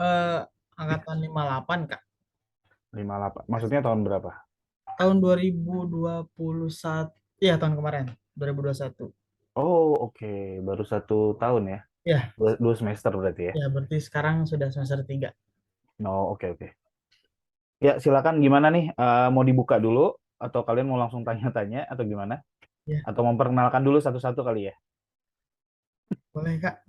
eh, angkatan 58 Kak. 58. Maksudnya tahun berapa? Tahun 2021. Iya, tahun kemarin, 2021. Oh, oke. Baru 1 tahun ya. Ya, Dua semester berarti ya. ya berarti sekarang sudah semester 3. Oh, oke, oke. Ya, silakan gimana nih? Mau dibuka dulu atau kalian mau langsung tanya-tanya atau gimana? Ya, Atau memperkenalkan dulu satu-satu kali ya? boleh Kak.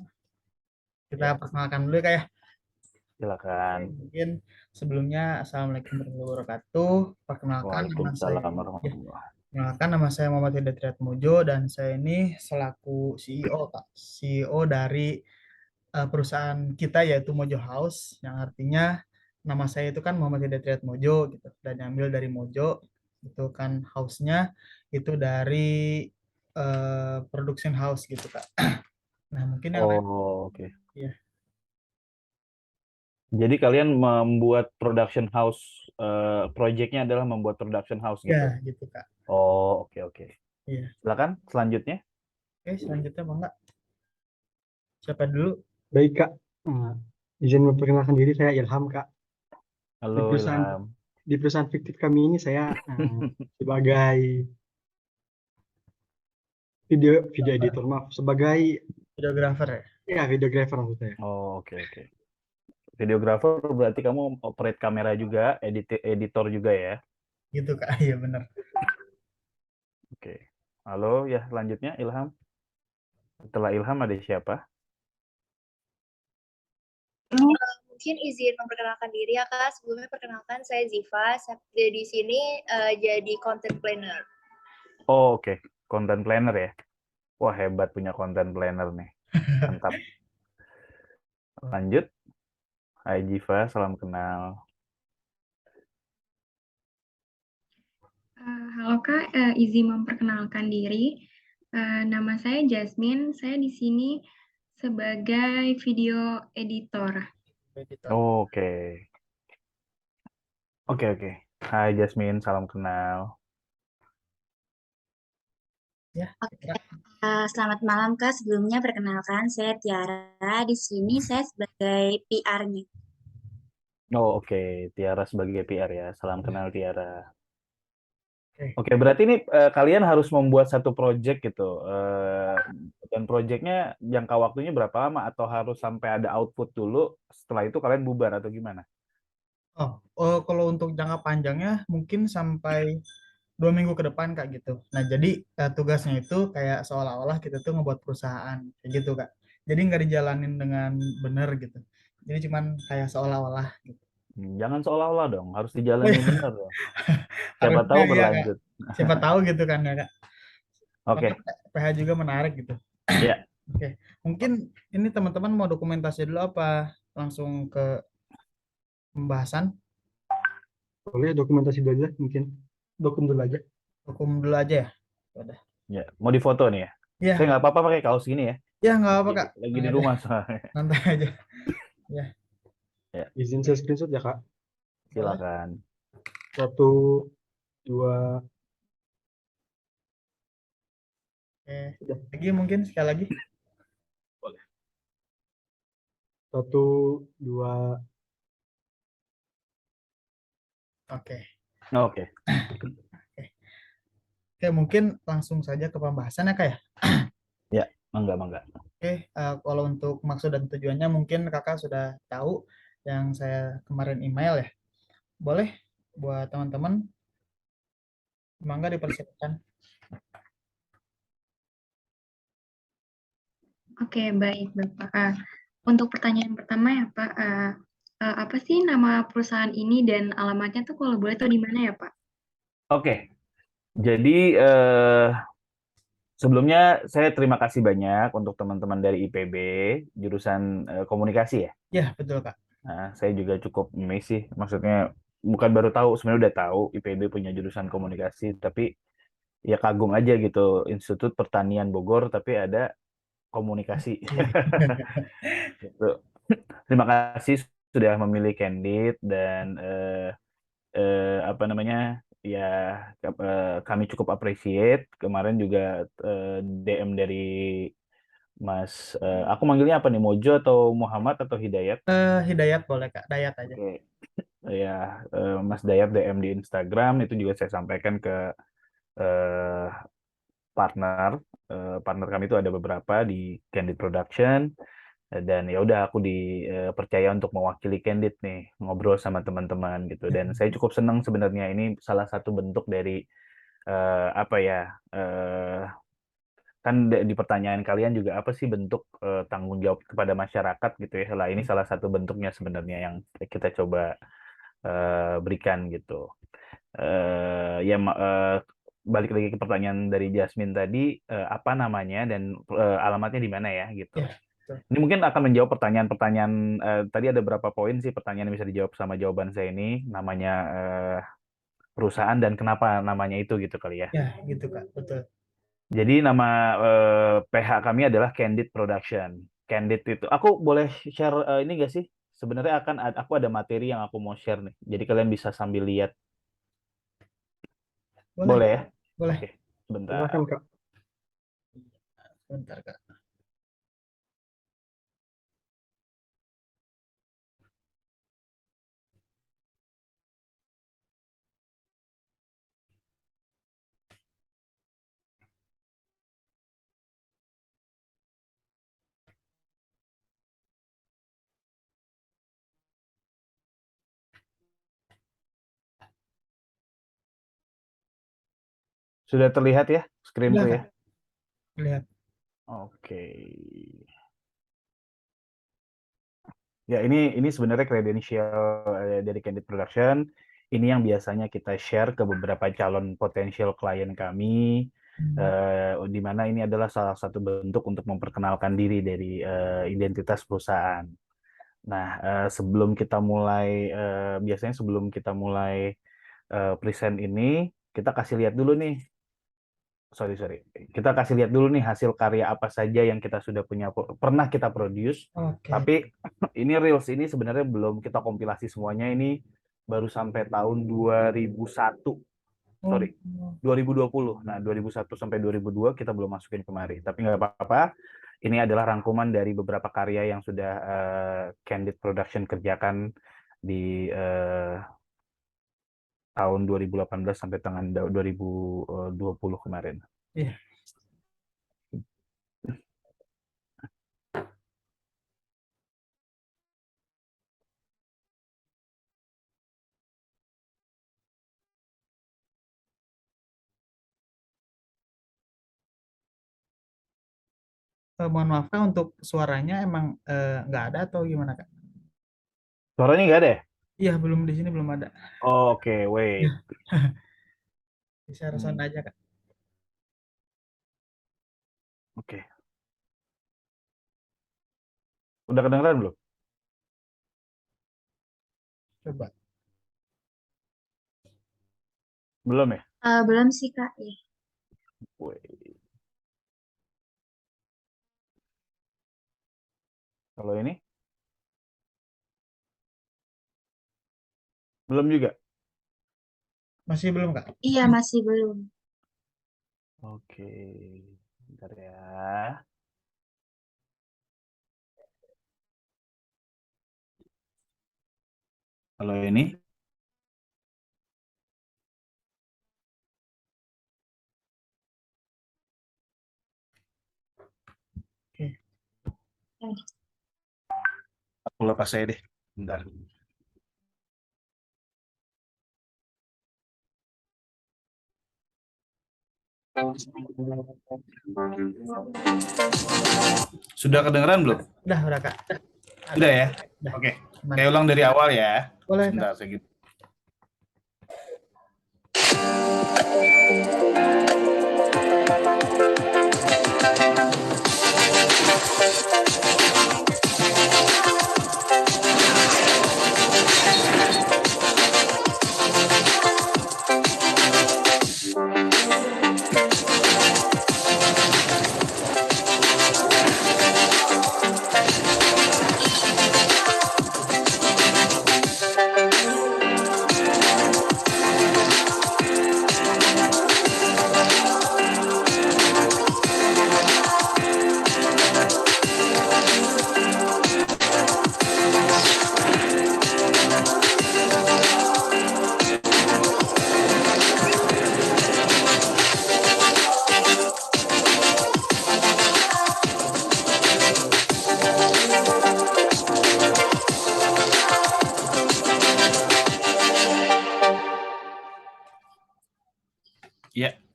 Kita Ya, perkenalkan dulu ya, Kak ya. Oke, silakan. mungkin sebelumnya Assalamualaikum warahmatullahi wabarakatuh. Waalaikumsalam warahmatullahi. Perkenalkan nama saya Muhammad Hidayat Triatmojo dan saya ini selaku CEO Kak. CEO dari perusahaan kita yaitu Mojo House, yang artinya nama saya itu kan Muhammad Hidayat Triatmojo gitu, dan diambil dari Mojo itu kan house-nya itu dari production house gitu Kak. Nah, mungkin yang lain Oh, oke. ya, Jadi kalian membuat production house, projectnya adalah membuat production house ya gitu. gitu Kak. Oh, oke, oke. Iya. Silakan selanjutnya. Oke, selanjutnya Bang Kak. Siapa dulu? Baik Kak, Eh, izin memperkenalkan diri saya Ilham Kak. Di Halo perusahaan Ilham. di perusahaan fiktif kami ini saya sebagai video video editor, maaf, sebagai Videografer ya? ya videographer maksud saya. Oh, oke, oke. Videographer berarti kamu operate kamera juga, editor juga ya. Gitu Kak. Iya benar. Oke. Halo, ya selanjutnya Ilham. Setelah Ilham ada siapa? Mungkin izin memperkenalkan diri ya Kak. Sebelumnya perkenalkan saya Ziva. Saya di sini jadi content planner. Oh, oke. Content planner ya. Wah, hebat punya content planner nih. Mantap. Lanjut. Hai Jiva, salam kenal. Halo Kak, izin memperkenalkan diri. Nama saya Jasmine. Saya di sini sebagai video editor. Editor. Oke. Oke, oke. Hai Jasmine, salam kenal. Ya, Oke, Kak. selamat malam Kak. Sebelumnya perkenalkan saya Tiara. Di sini saya sebagai PR-nya. Oh, oke. Tiara sebagai PR ya. Salam Ya, kenal Tiara. oke. Oke, berarti ini kalian harus membuat satu project gitu. Dan projectnya jangka waktunya berapa lama? Atau harus sampai ada output dulu, setelah itu kalian bubar atau gimana? Kalau untuk jangka panjangnya mungkin sampai 2 minggu ke depan Kak gitu. Nah, jadi tugasnya itu kayak seolah-olah kita tuh ngebuat perusahaan kayak gitu Kak. Jadi nggak dijalanin dengan benar gitu. Jadi cuman kayak seolah-olah gitu. Jangan seolah-olah dong, harus Oh dijalani ya, bener dong. Siapa harusnya tahu ya Kak. berlanjut. Siapa tahu gitu kan ya Kak. Karena Oke, PH juga menarik gitu. ya. Oke, mungkin ini teman-teman mau dokumentasi dulu apa langsung ke pembahasan? Boleh dokumentasi dulu aja mungkin. Dokum dulu aja. Hukum dulu aja ya. Udah. Ya, mau difoto nih ya. Saya Ya, nggak apa-apa pakai kaos gini ya. ya nggak apa Lagi, Kak. lagi Tenang di aja, rumah soalnya. santai aja. Ya, Ya, Izin saya screenshot ya Kak. boleh. silakan. Satu, dua, Oke, sudah. lagi mungkin sekali lagi. Boleh. Satu, dua. Oke. Oke. Oke, oke, mungkin langsung saja ke pembahasan ya Kak ya. Ya, mangga, mangga. Oke, kalau untuk maksud dan tujuannya mungkin Kakak sudah tahu yang saya kemarin email ya. Boleh buat teman-teman, mangga dipersiapkan. Oke, baik Bapak. Untuk pertanyaan pertama ya Pak, apa sih nama perusahaan ini dan alamatnya tuh kalau boleh tuh di mana ya Pak? Oke, jadi sebelumnya saya terima kasih banyak untuk teman-teman dari IPB, jurusan komunikasi ya. Ya, betul Kak. Nah, saya juga cukup amazed sih, maksudnya bukan baru tahu, sebenarnya udah tahu IPB punya jurusan komunikasi, tapi ya kagum aja gitu, Institut Pertanian Bogor, tapi ada komunikasi. Iya. Gitu. Terima kasih sudah memilih Candid dan apa namanya ya kami cukup appreciate kemarin juga DM dari Aku manggilnya apa nih? Mojo atau Muhammad atau Hidayat? Hidayat boleh Kak, Dayat aja. Oke. Ya, Mas Dayat DM di Instagram itu juga saya sampaikan ke eh, partner. Partner kami itu ada beberapa di Candid Production. Dan ya udah aku dipercaya untuk mewakili Candid nih, ngobrol sama teman-teman gitu. Dan saya cukup senang sebenarnya, ini salah satu bentuk dari apa ya, kan di pertanyaan kalian juga apa sih bentuk tanggung jawab kepada masyarakat gitu ya. Lah ini salah satu bentuknya sebenarnya yang kita coba berikan gitu. Ya balik lagi ke pertanyaan dari Jasmine tadi, apa namanya dan alamatnya di mana ya gitu. Ya, betul. Ini mungkin akan menjawab pertanyaan-pertanyaan, tadi ada berapa poin sih pertanyaan yang bisa dijawab sama jawaban saya ini, namanya perusahaan dan kenapa namanya itu gitu kali ya. Ya, gitu Kak, betul. Jadi nama PH kami adalah Candid Production. Candid itu, aku boleh share ini gak sih? Sebenarnya aku ada materi yang aku mau share nih. Jadi kalian bisa sambil lihat. Boleh, Boleh ya? boleh. Oke, sebentar. Silakan Kak. Bentar Kak. Sudah terlihat ya screenku Sudah ya? Kak, lihat. Oke. Ya, ini sebenarnya kredensial dari Candid Production. Ini yang biasanya kita share ke beberapa calon potensial klien kami, di mana ini adalah salah satu bentuk untuk memperkenalkan diri dari identitas perusahaan. Nah, biasanya sebelum kita mulai present ini, kita kasih lihat dulu nih. Sorry. Kita kasih lihat dulu nih hasil karya apa saja yang kita sudah pernah kita produce. Oke. Tapi ini Reels ini sebenarnya belum kita kompilasi semuanya, ini baru sampai tahun 2001. Sorry, 2020. Nah, 2001 sampai 2002 kita belum masukin kemari. Tapi nggak apa-apa. Ini adalah rangkuman dari beberapa karya yang sudah Candid Production kerjakan di tahun 2018 sampai tahun 2020 kemarin. Iya. Mohon maaf Kak, untuk suaranya emang nggak ada atau gimana Kak? Suaranya nggak ada ya? Iya, belum di sini belum ada. Oke, wait. Bisa sound aja Kak. Oke. Udah kedengeran belum? Coba. Belum ya? Belum sih Kak. Ya. Wait. Kalau ini? Belum juga? Masih belum Kak? Iya masih belum. Oke. Bentar ya. Kalau ini? Oke. Aku lepas saya deh. Bentar. Sudah kedengeran belum? Udah Kak. Udah ya? Udah. Oke. Aman. Saya ulang dari awal ya. Boleh Kak. Sebentar, segitu.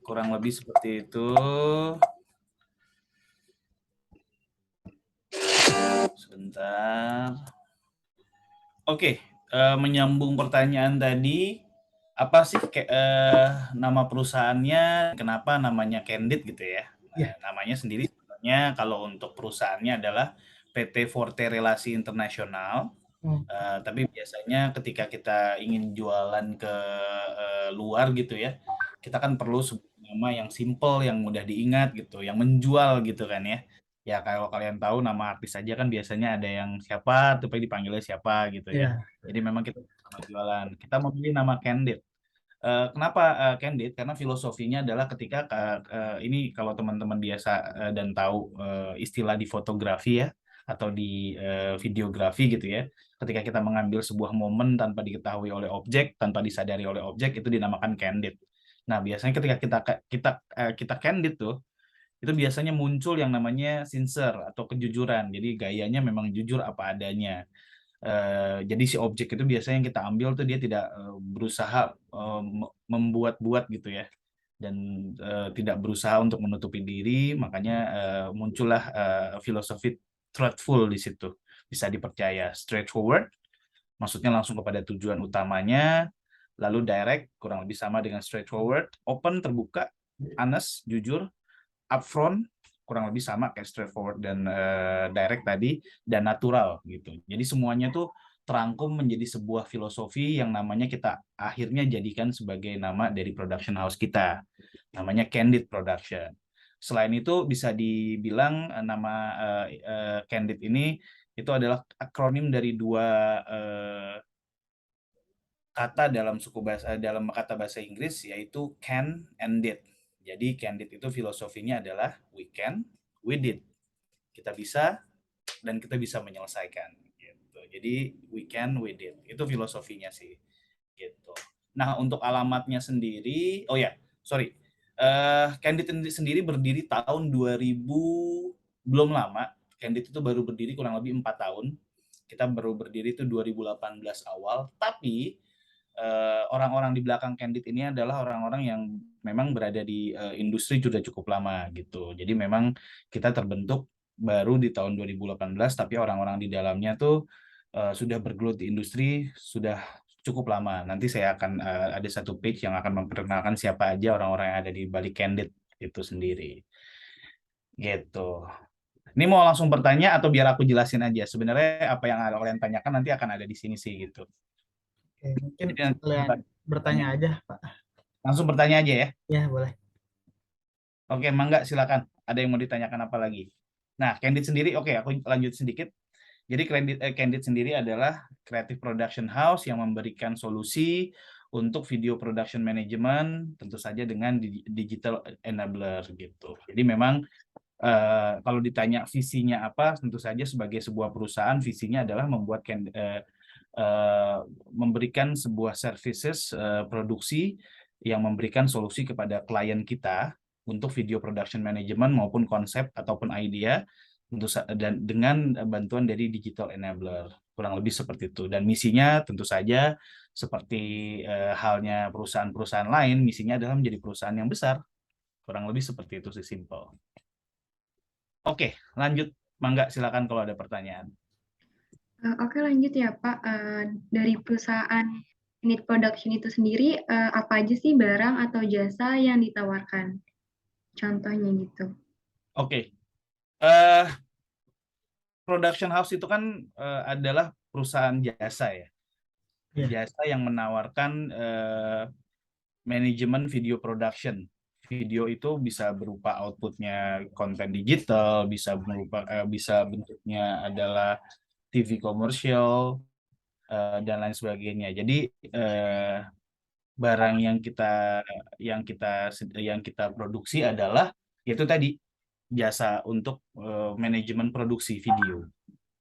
kurang lebih seperti itu. Sebentar. Oke, menyambung pertanyaan tadi, apa sih nama perusahaannya, kenapa namanya Candid gitu ya? Iya. Namanya sendiri sebenarnya kalau untuk perusahaannya adalah PT Forte Relasi Internasional. Oh, Tapi biasanya ketika kita ingin jualan ke luar gitu ya, kita kan perlu sebuah nama yang simple, yang mudah diingat gitu, yang menjual gitu kan ya. Ya kalau kalian tahu nama artis saja kan biasanya ada yang siapa, tapi dipanggilnya siapa gitu ya. iya. Jadi memang kita sama jualan. Kita memilih nama Candid. Kenapa Candid? Karena filosofinya adalah ketika ini kalau teman-teman biasa dan tahu istilah di fotografi ya atau di videografi gitu ya. Ketika kita mengambil sebuah momen tanpa diketahui oleh objek, tanpa disadari oleh objek itu dinamakan candid. Nah, biasanya ketika kita candid tuh itu biasanya muncul yang namanya sincere atau kejujuran. Jadi gayanya memang jujur apa adanya. Jadi si objek itu biasanya yang kita ambil tuh dia tidak berusaha membuat-buat gitu ya, dan tidak berusaha untuk menutupi diri, makanya muncullah filosofi truthful di situ, bisa dipercaya. Straightforward, maksudnya langsung kepada tujuan utamanya, lalu direct, kurang lebih sama dengan straightforward, open, terbuka, honest, jujur, upfront, kurang lebih sama kayak straightforward dan direct tadi, dan natural gitu. Jadi semuanya tuh terangkum menjadi sebuah filosofi yang namanya kita akhirnya jadikan sebagai nama dari production house kita. Namanya Candid Production. Selain itu bisa dibilang nama Candid ini itu adalah akronim dari dua kata dalam dalam kata bahasa Inggris, yaitu can and did. Jadi candid itu filosofinya adalah we can, we did. Kita bisa dan kita bisa menyelesaikan. Gitu. Jadi we can, we did. Itu filosofinya sih. Gitu. Nah untuk alamatnya sendiri, oh ya, sorry. Candid sendiri berdiri tahun 2000, belum lama. Candid itu baru berdiri kurang lebih 4 tahun. Kita baru berdiri itu 2018 awal. Tapi orang-orang di belakang Candid ini adalah orang-orang yang memang berada di industri sudah cukup lama gitu. Jadi memang kita terbentuk baru di tahun 2018, tapi orang-orang di dalamnya tuh sudah bergelut di industri sudah cukup lama. Nanti saya akan ada satu page yang akan memperkenalkan siapa aja orang-orang yang ada di balik Candid itu sendiri. Gitu. Ini mau langsung bertanya atau biar aku jelasin aja? Sebenarnya apa yang kalian tanyakan nanti akan ada di sini sih gitu. Oke, mungkin Jadi nanti kalian bertanya aja, Pak. langsung bertanya aja ya. Ya, boleh. Oke, Mangga, silakan. Ada yang mau ditanyakan apa lagi? Nah, Candid sendiri, oke, aku lanjut sedikit. Jadi Candid sendiri adalah creative production house yang memberikan solusi untuk video production management, tentu saja dengan digital enabler gitu. Jadi memang kalau ditanya visinya apa, tentu saja sebagai sebuah perusahaan visinya adalah memberikan sebuah services produksi yang memberikan solusi kepada klien kita untuk video production management maupun konsep ataupun idea dan dengan bantuan dari digital enabler, kurang lebih seperti itu. Dan misinya tentu saja seperti halnya perusahaan-perusahaan lain, misinya adalah menjadi perusahaan yang besar, kurang lebih seperti itu sih, simple. Oke, lanjut. Mangga, silakan kalau ada pertanyaan. Oke, lanjut ya Pak. Dari perusahaan Unit Production itu sendiri, apa aja sih barang atau jasa yang ditawarkan? Contohnya gitu. Oke. Production house itu kan adalah perusahaan jasa ya. Jasa yang menawarkan manajemen video production. Video itu bisa berupa outputnya konten digital, bisa bentuknya adalah TV komersial dan lain sebagainya. Jadi barang yang kita produksi adalah yaitu tadi jasa untuk manajemen produksi video,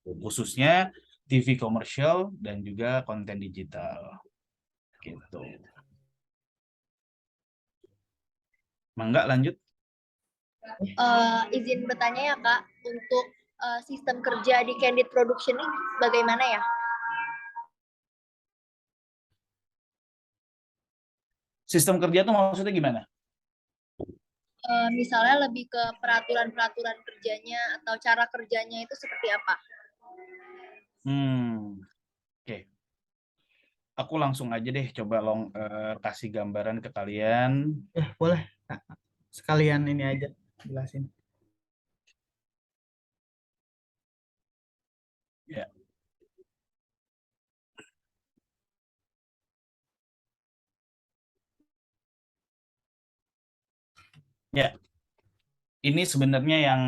khususnya TV komersial dan juga konten digital. Gitu. Mangga, lanjut. Izin bertanya ya Kak, untuk sistem kerja di Candid Production ini bagaimana ya? Sistem kerja itu maksudnya gimana? misalnya lebih ke peraturan-peraturan kerjanya atau cara kerjanya itu seperti apa? Oke. Aku langsung aja deh coba kasih gambaran ke kalian. Boleh. Kak. Sekalian ini aja jelasin. Ya. Ya, ini sebenarnya yang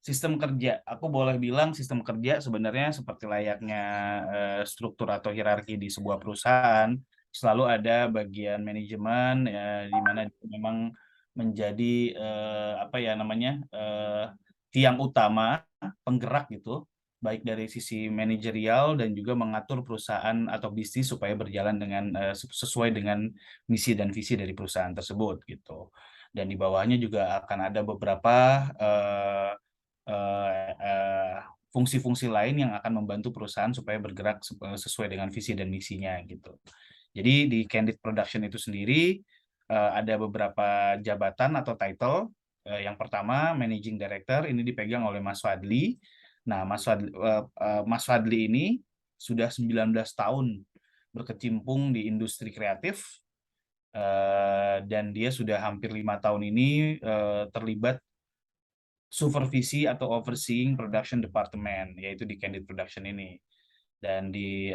sistem kerja. Aku boleh bilang sistem kerja sebenarnya seperti layaknya struktur atau hierarki di sebuah perusahaan. Selalu ada bagian manajemen di mana memang menjadi apa ya namanya tiang utama, penggerak gitu, baik dari sisi manajerial dan juga mengatur perusahaan atau bisnis supaya berjalan dengan sesuai dengan misi dan visi dari perusahaan tersebut gitu. Dan di bawahnya juga akan ada beberapa fungsi-fungsi lain yang akan membantu perusahaan supaya bergerak sesuai dengan visi dan misinya gitu. Jadi di Candid Production itu sendiri ada beberapa jabatan atau title. Yang pertama Managing Director, ini dipegang oleh Mas Fadli. Nah, Mas Fadli ini sudah 19 tahun berkecimpung di industri kreatif dan dia sudah hampir 5 tahun ini terlibat supervisi atau overseeing production department, yaitu di Candid Production ini. Dan di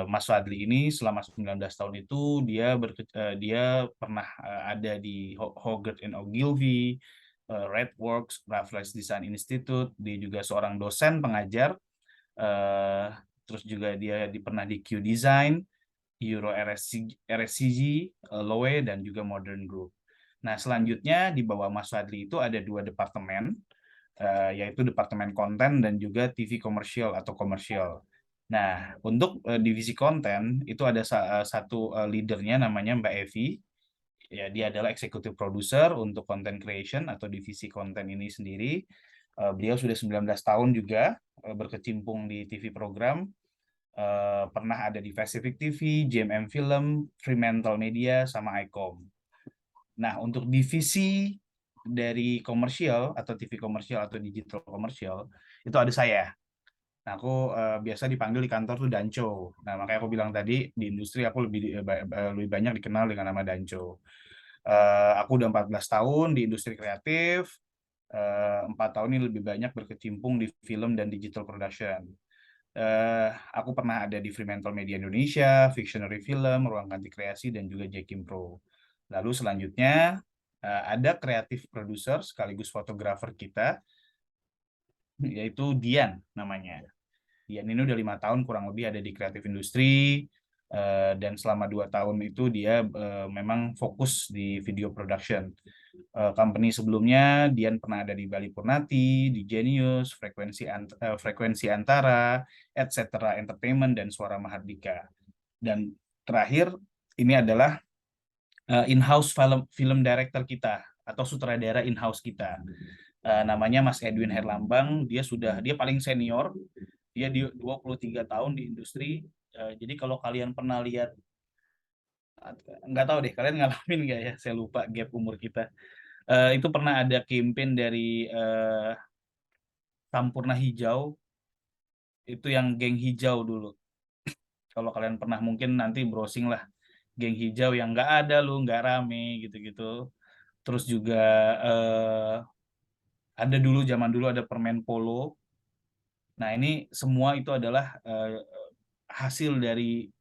Mas Fadli ini selama 19 tahun itu dia pernah ada di Hogarth and Ogilvy, Redworks, Raffles Design Institute. Dia juga seorang dosen pengajar. Terus juga dia pernah di Q Design, Euro RSCG, Loewe, dan juga Modern Group. Nah, selanjutnya di bawah Mas Fadli itu ada 2 departemen, yaitu Departemen Konten dan juga TV Komersial atau Komersial. Nah, untuk divisi konten itu ada satu leadernya namanya Mbak Evi. Ya, dia adalah executive producer untuk content creation atau divisi konten ini sendiri. Beliau sudah 19 tahun juga berkecimpung di TV program. Pernah ada di Pacific TV, JMM Film, Fremantle Media, sama ICOM. Nah, untuk divisi dari komersial atau TV komersial atau digital komersial itu ada saya. Nah, aku biasa dipanggil di kantor tuh Danco. Nah, makanya aku bilang tadi di industri aku lebih banyak dikenal dengan nama Danco. Aku udah 14 tahun di industri kreatif. 4 tahun ini lebih banyak berkecimpung di film dan digital production. Aku pernah ada di Fremantle Media Indonesia, Fictionary Film, Ruang Ganti Kreasi, dan juga Jackim Pro. Lalu selanjutnya ada kreatif produser sekaligus fotografer kita, yaitu Dian namanya. Dian ini udah 5 tahun kurang lebih ada di kreatif industri, dan selama 2 tahun itu dia memang fokus di video production. Company sebelumnya Dian pernah ada di Bali Purnati, di Genius, Frekuensi Antara, etc. Entertainment, dan Suara Mahardika. Dan terakhir ini adalah in-house film director kita atau sutradara in-house kita. Namanya Mas Edwin Herlambang. Dia paling senior. Dia 23 tahun di industri. Jadi kalau kalian pernah lihat, nggak tahu deh kalian ngalamin nggak ya, saya lupa gap umur kita. Itu pernah ada campaign dari Sampurna Hijau, itu yang geng hijau dulu. Kalau kalian pernah mungkin nanti browsing lah, geng hijau yang nggak ada lu, nggak rame gitu-gitu. Terus juga ada zaman dulu ada permen polo. Nah, ini semua itu adalah hasil dari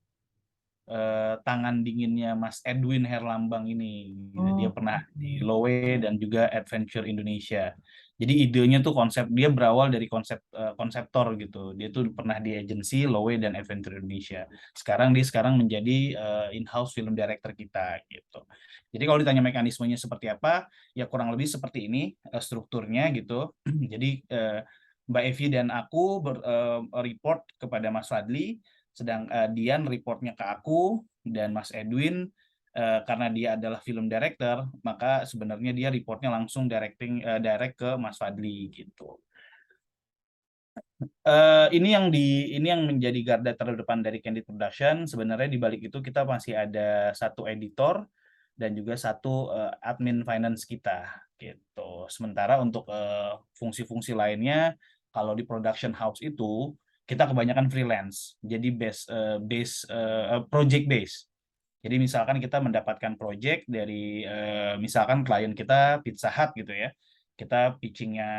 tangan dinginnya Mas Edwin Herlambang ini. Dia pernah di Lowe dan juga Adventure Indonesia. Jadi idenya tuh dia berawal dari konseptor gitu. Dia tuh pernah di agensi Lowe dan Adventure Indonesia. Dia sekarang menjadi in-house film director kita gitu. Jadi kalau ditanya mekanismenya seperti apa, ya kurang lebih seperti ini strukturnya gitu. Jadi Mbak Evi dan aku report kepada Mas Fadli, sedang Dian reportnya ke aku, dan Mas Edwin karena dia adalah film director, maka sebenarnya dia reportnya langsung direct ke Mas Fadli gitu. Ini yang menjadi garda terdepan dari Candid Production. Sebenarnya di balik itu kita masih ada satu editor, dan juga satu admin finance kita gitu. Sementara untuk fungsi-fungsi lainnya kalau di production house itu kita kebanyakan freelance. Jadi project base. Jadi misalkan kita mendapatkan project dari misalkan klien kita Pizza Hut gitu ya. Kita pitchingnya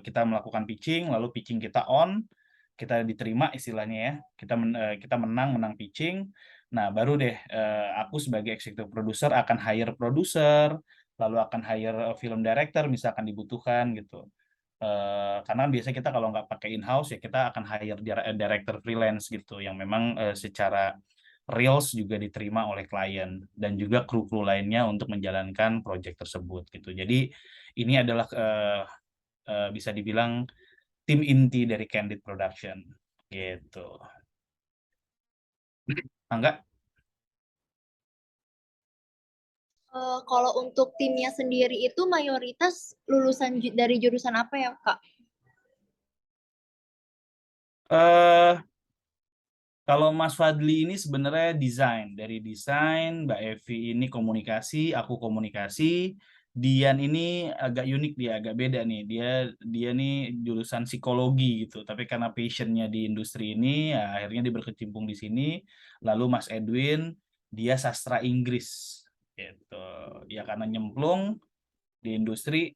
kita melakukan pitching, lalu pitching kita on, kita diterima istilahnya ya. Kita menang pitching. Nah, baru deh aku sebagai executive producer akan hire produser, lalu akan hire film director misalkan dibutuhkan gitu. Karena biasanya kita kalau nggak pakai in-house ya kita akan hire director freelance gitu yang memang secara reels juga diterima oleh klien dan juga kru-kru lainnya untuk menjalankan project tersebut gitu. Jadi ini adalah bisa dibilang tim inti dari Candid Production gitu. Enggak? Kalau untuk timnya sendiri itu mayoritas lulusan dari jurusan apa ya, Kak? Kalau Mas Fadli ini sebenarnya desain. Dari desain, Mbak Evi ini komunikasi, aku komunikasi. Dian ini agak unik, dia agak beda nih. Dia nih jurusan psikologi gitu. Tapi karena passionnya di industri ini, ya akhirnya dia berkecimpung di sini. Lalu Mas Edwin, dia sastra Inggris gitu. Ya karena nyemplung di industri,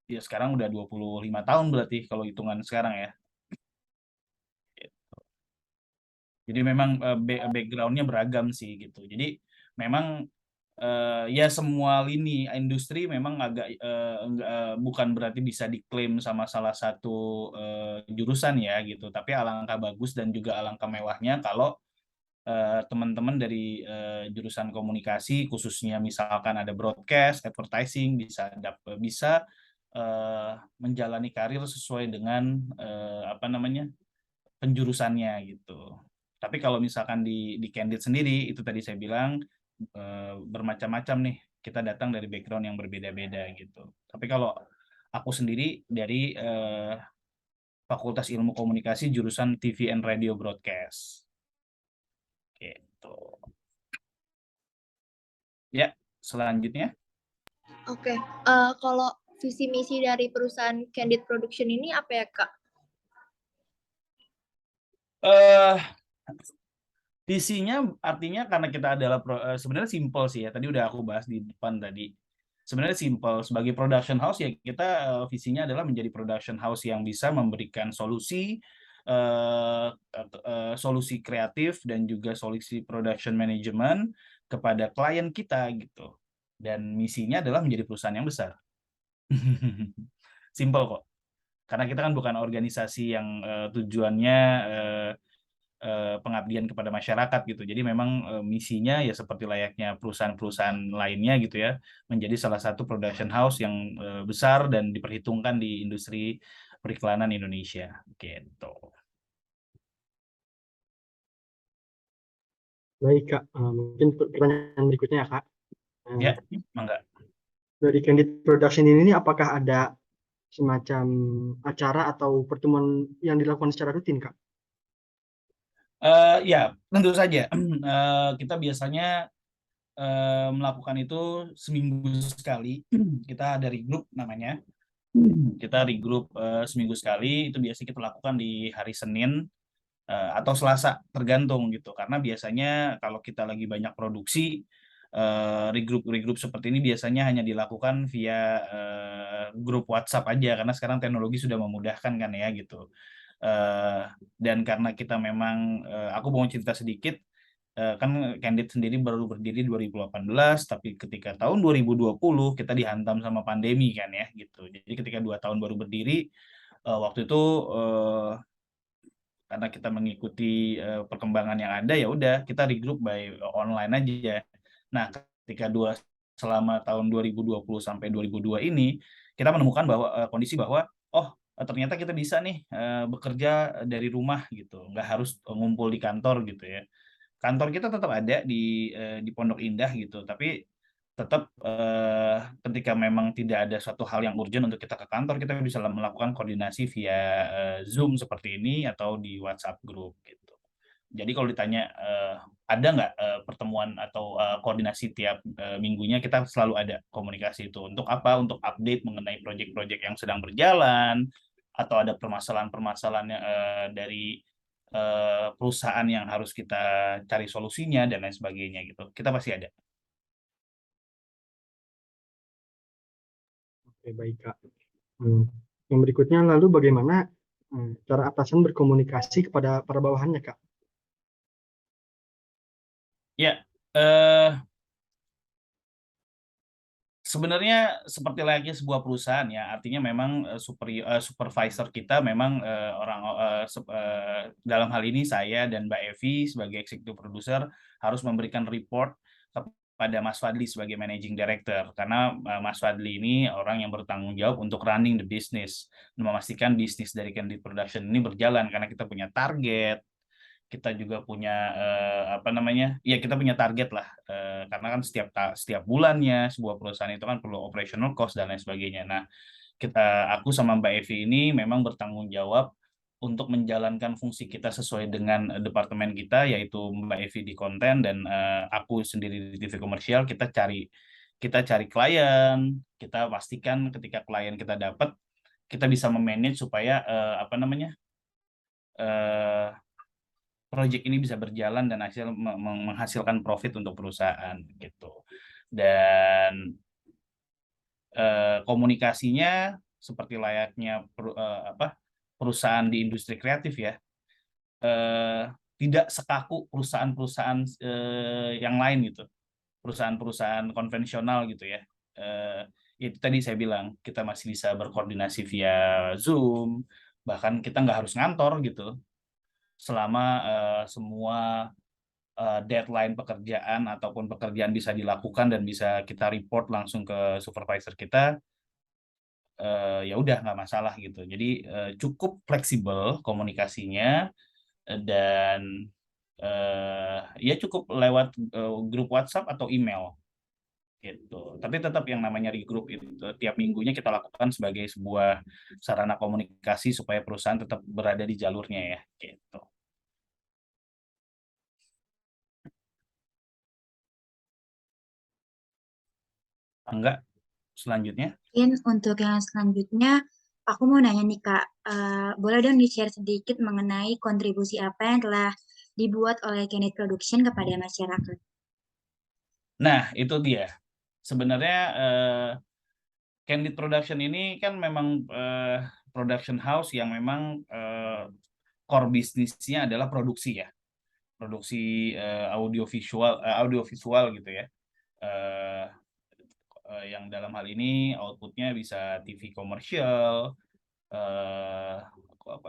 ya sekarang udah 25 tahun berarti kalau hitungan sekarang ya. Jadi memang background-nya beragam sih gitu. Jadi memang ya semua lini industri memang agak bukan berarti bisa diklaim sama salah satu jurusan ya gitu. Tapi alangkah bagus dan juga alangkah mewahnya kalau teman-teman dari jurusan komunikasi khususnya misalkan ada broadcast, advertising bisa menjalani karir sesuai dengan apa namanya penjurusannya gitu. Tapi kalau misalkan di Candid sendiri itu tadi saya bilang bermacam-macam nih. Kita datang dari background yang berbeda-beda gitu. Tapi kalau aku sendiri dari Fakultas Ilmu Komunikasi jurusan TV and Radio Broadcast. Gitu. Ya, selanjutnya. Oke, kalau visi misi dari perusahaan Candid Production ini apa ya, Kak? Visinya artinya karena kita adalah sebenarnya simpel sih ya. Tadi udah aku bahas di depan tadi. Sebenarnya simpel. Sebagai production house ya kita visinya adalah menjadi production house yang bisa memberikan solusi solusi kreatif dan juga solusi production management kepada klien kita gitu. Dan misinya adalah menjadi perusahaan yang besar. Simpel kok. Karena kita kan bukan organisasi yang tujuannya pengabdian kepada masyarakat gitu. Jadi memang misinya ya seperti layaknya perusahaan-perusahaan lainnya gitu ya, menjadi salah satu production house yang besar dan diperhitungkan di industri periklanan Indonesia gitu. Baik Kak, mungkin pertanyaan berikutnya ya Kak. Ya, mangga. Dari Candid Production ini apakah ada semacam acara atau pertemuan yang dilakukan secara rutin Kak? Ya, tentu saja. Kita biasanya melakukan itu seminggu sekali. Kita dari grup namanya. Kita di grup seminggu sekali. Itu biasanya kita lakukan di hari Senin atau Selasa, tergantung gitu. Karena biasanya kalau kita lagi banyak produksi, regroup seperti ini biasanya hanya dilakukan via grup WhatsApp aja. Karena sekarang teknologi sudah memudahkan kan ya gitu. Dan karena kita memang, aku mau cerita sedikit, kan Candid sendiri baru berdiri 2018, tapi ketika tahun 2020 kita dihantam sama pandemi kan ya gitu. Jadi ketika 2 tahun baru berdiri, waktu itu karena kita mengikuti perkembangan yang ada ya udah kita regroup by online aja. Nah, ketika selama tahun 2020 sampai 2002 ini kita menemukan bahwa kondisi bahwa ternyata kita bisa nih bekerja dari rumah gitu, nggak harus ngumpul di kantor gitu ya. Kantor kita tetap ada di Pondok Indah gitu, tapi tetap ketika memang tidak ada suatu hal yang urgent untuk kita ke kantor, kita bisa melakukan koordinasi via Zoom seperti ini atau di WhatsApp group gitu. Jadi kalau ditanya ada nggak pertemuan atau koordinasi tiap minggunya, kita selalu ada komunikasi itu. Untuk apa? Untuk update mengenai proyek-proyek yang sedang berjalan, atau ada permasalahan-permasalahan dari perusahaan yang harus kita cari solusinya dan lain sebagainya gitu. Kita pasti ada. Oke, baik, Kak. Yang berikutnya, lalu bagaimana cara atasan berkomunikasi kepada para bawahannya, Kak? Ya, sebenarnya seperti layaknya sebuah perusahaan ya, artinya memang supervisor kita memang dalam hal ini saya dan Mbak Evi sebagai executive producer harus memberikan report kepada Mas Fadli sebagai managing director, karena Mas Fadli ini orang yang bertanggung jawab untuk running the business, memastikan bisnis dari Candid Production ini berjalan, karena kita punya target, kita juga punya kita punya target lah, karena kan setiap bulannya sebuah perusahaan itu kan perlu operational cost dan lain sebagainya. Nah, aku sama Mbak Evi ini memang bertanggung jawab untuk menjalankan fungsi kita sesuai dengan departemen kita, yaitu Mbak Evi di konten dan aku sendiri di TV komersial. Kita cari klien, kita pastikan ketika klien kita dapat, kita bisa memanage supaya proyek ini bisa berjalan dan menghasilkan profit untuk perusahaan gitu. Dan komunikasinya seperti layaknya perusahaan di industri kreatif ya, tidak sekaku perusahaan-perusahaan yang lain gitu, perusahaan-perusahaan konvensional gitu ya. Itu tadi saya bilang, kita masih bisa berkoordinasi via Zoom, bahkan kita nggak harus ngantor gitu, selama semua deadline pekerjaan ataupun pekerjaan bisa dilakukan dan bisa kita report langsung ke supervisor kita, ya udah nggak masalah gitu. Jadi cukup fleksibel komunikasinya, dan ya cukup lewat grup WhatsApp atau email gitu. Tapi tetap yang namanya regroup itu tiap minggunya kita lakukan sebagai sebuah sarana komunikasi supaya perusahaan tetap berada di jalurnya ya gitu. Enggak, selanjutnya. Mungkin untuk yang selanjutnya, aku mau nanya nih Kak, boleh dong di-share sedikit mengenai kontribusi apa yang telah dibuat oleh Candid Production kepada masyarakat? Nah, itu dia. Sebenarnya Candid Production ini kan memang production house yang memang core bisnisnya adalah produksi ya. Produksi audiovisual gitu ya. Yang dalam hal ini outputnya bisa TV komersial,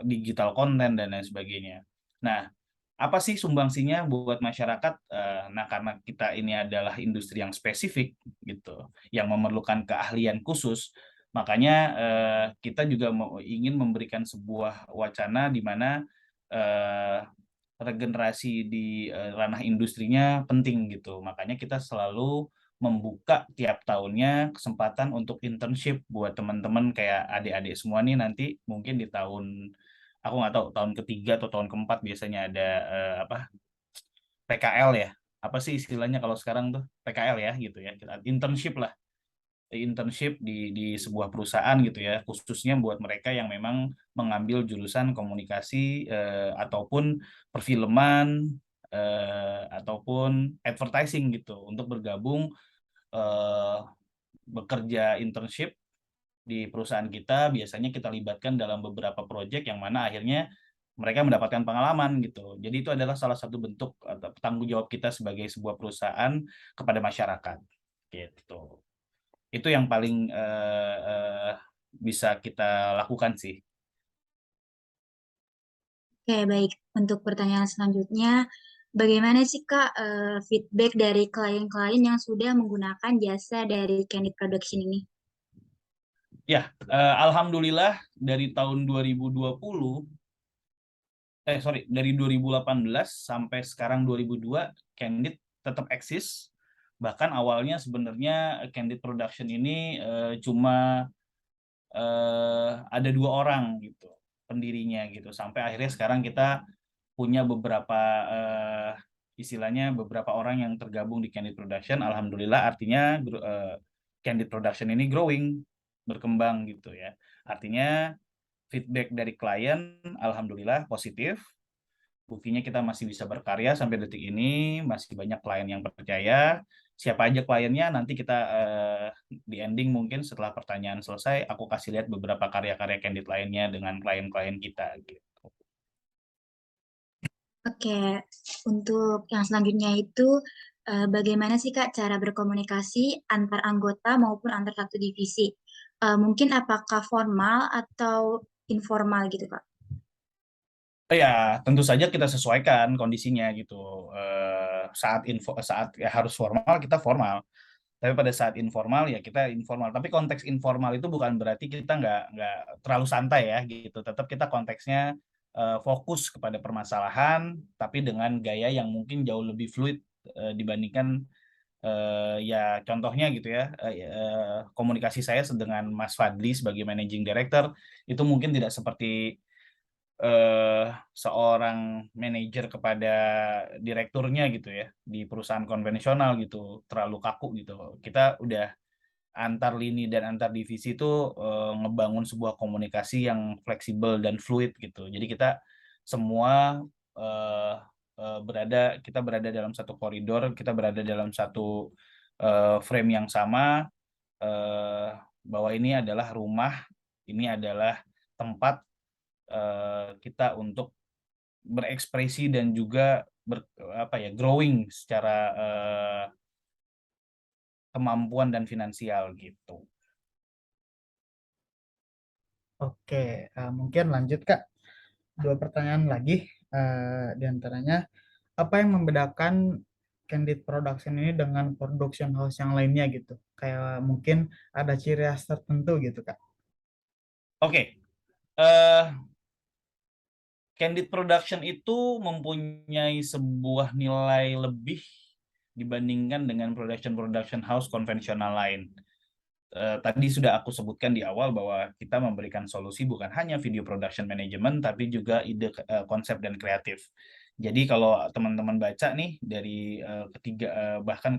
digital content dan lain sebagainya. Nah, apa sih sumbangsinya buat masyarakat? Nah, karena kita ini adalah industri yang spesifik gitu, yang memerlukan keahlian khusus, makanya kita juga ingin memberikan sebuah wacana di mana regenerasi di ranah industrinya penting gitu. Makanya kita selalu membuka tiap tahunnya kesempatan untuk internship buat teman-teman kayak adik-adik semua nih, nanti mungkin di tahun, aku nggak tahu tahun ketiga atau tahun keempat biasanya ada PKL ya, apa sih istilahnya kalau sekarang tuh PKL ya gitu ya, internship lah, internship di sebuah perusahaan gitu ya, khususnya buat mereka yang memang mengambil jurusan komunikasi ataupun perfilman ataupun advertising gitu, untuk bergabung bekerja internship di perusahaan kita. Biasanya kita libatkan dalam beberapa proyek yang mana akhirnya mereka mendapatkan pengalaman gitu. Jadi itu adalah salah satu bentuk tanggung jawab kita sebagai sebuah perusahaan kepada masyarakat gitu. Itu yang paling bisa kita lakukan sih. Oke, baik. Untuk pertanyaan selanjutnya, bagaimana sih Kak feedback dari klien-klien yang sudah menggunakan jasa dari Candid Production ini? Ya, alhamdulillah dari tahun 2020, dari 2018 sampai sekarang 2002, Candid tetap eksis. Bahkan awalnya sebenarnya Candid Production ini cuma ada 2 orang gitu pendirinya gitu, sampai akhirnya sekarang kita punya beberapa istilahnya beberapa orang yang tergabung di Candid Production. Alhamdulillah, artinya Candid Production ini growing, berkembang gitu ya. Artinya feedback dari klien alhamdulillah positif. Buktinya kita masih bisa berkarya sampai detik ini, masih banyak klien yang percaya. Siapa aja kliennya, nanti kita di ending mungkin setelah pertanyaan selesai, aku kasih lihat beberapa karya-karya Candid lainnya dengan klien-klien kita gitu. Oke, untuk yang selanjutnya itu bagaimana sih Kak cara berkomunikasi antar anggota maupun antar satu divisi? Mungkin apakah formal atau informal gitu Kak? Ya, tentu saja kita sesuaikan kondisinya gitu. Saat ya harus formal, kita formal. Tapi pada saat informal ya kita informal. Tapi konteks informal itu bukan berarti kita nggak terlalu santai ya gitu. Tetap kita konteksnya fokus kepada permasalahan, tapi dengan gaya yang mungkin jauh lebih fluid dibandingkan ya contohnya gitu ya komunikasi saya dengan Mas Fadli sebagai managing director itu mungkin tidak seperti seorang manajer kepada direkturnya gitu ya di perusahaan konvensional gitu, terlalu kaku gitu. Kita udah antar lini dan antar divisi itu ngebangun sebuah komunikasi yang fleksibel dan fluid gitu. Jadi kita semua kita berada dalam satu koridor, kita berada dalam satu frame yang sama bahwa ini adalah rumah, ini adalah tempat kita untuk berekspresi dan juga growing secara kemampuan dan finansial gitu. Oke, mungkin lanjut Kak. 2 pertanyaan lagi, di antaranya apa yang membedakan Candid Production ini dengan production house yang lainnya gitu? Kayak mungkin ada ciri khas tertentu gitu Kak. Oke. Candid Production itu mempunyai sebuah nilai lebih dibandingkan dengan production house konvensional lain. Tadi sudah aku sebutkan di awal bahwa kita memberikan solusi bukan hanya video production management, tapi juga ide, konsep, dan kreatif. Jadi kalau teman-teman baca nih dari bahkan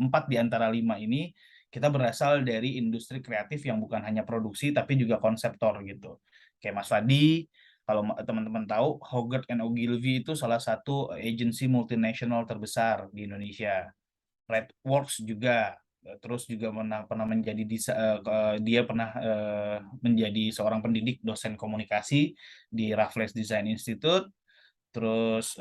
empat di antara 5 ini, kita berasal dari industri kreatif yang bukan hanya produksi, tapi juga konseptor gitu. Kayak Mas Fadi, kalau teman-teman tahu, Hogarth and Ogilvy itu salah satu agensi multinasional terbesar di Indonesia. Redworks juga, terus juga pernah menjadi dia pernah menjadi seorang pendidik dosen komunikasi di Raffles Design Institute. Terus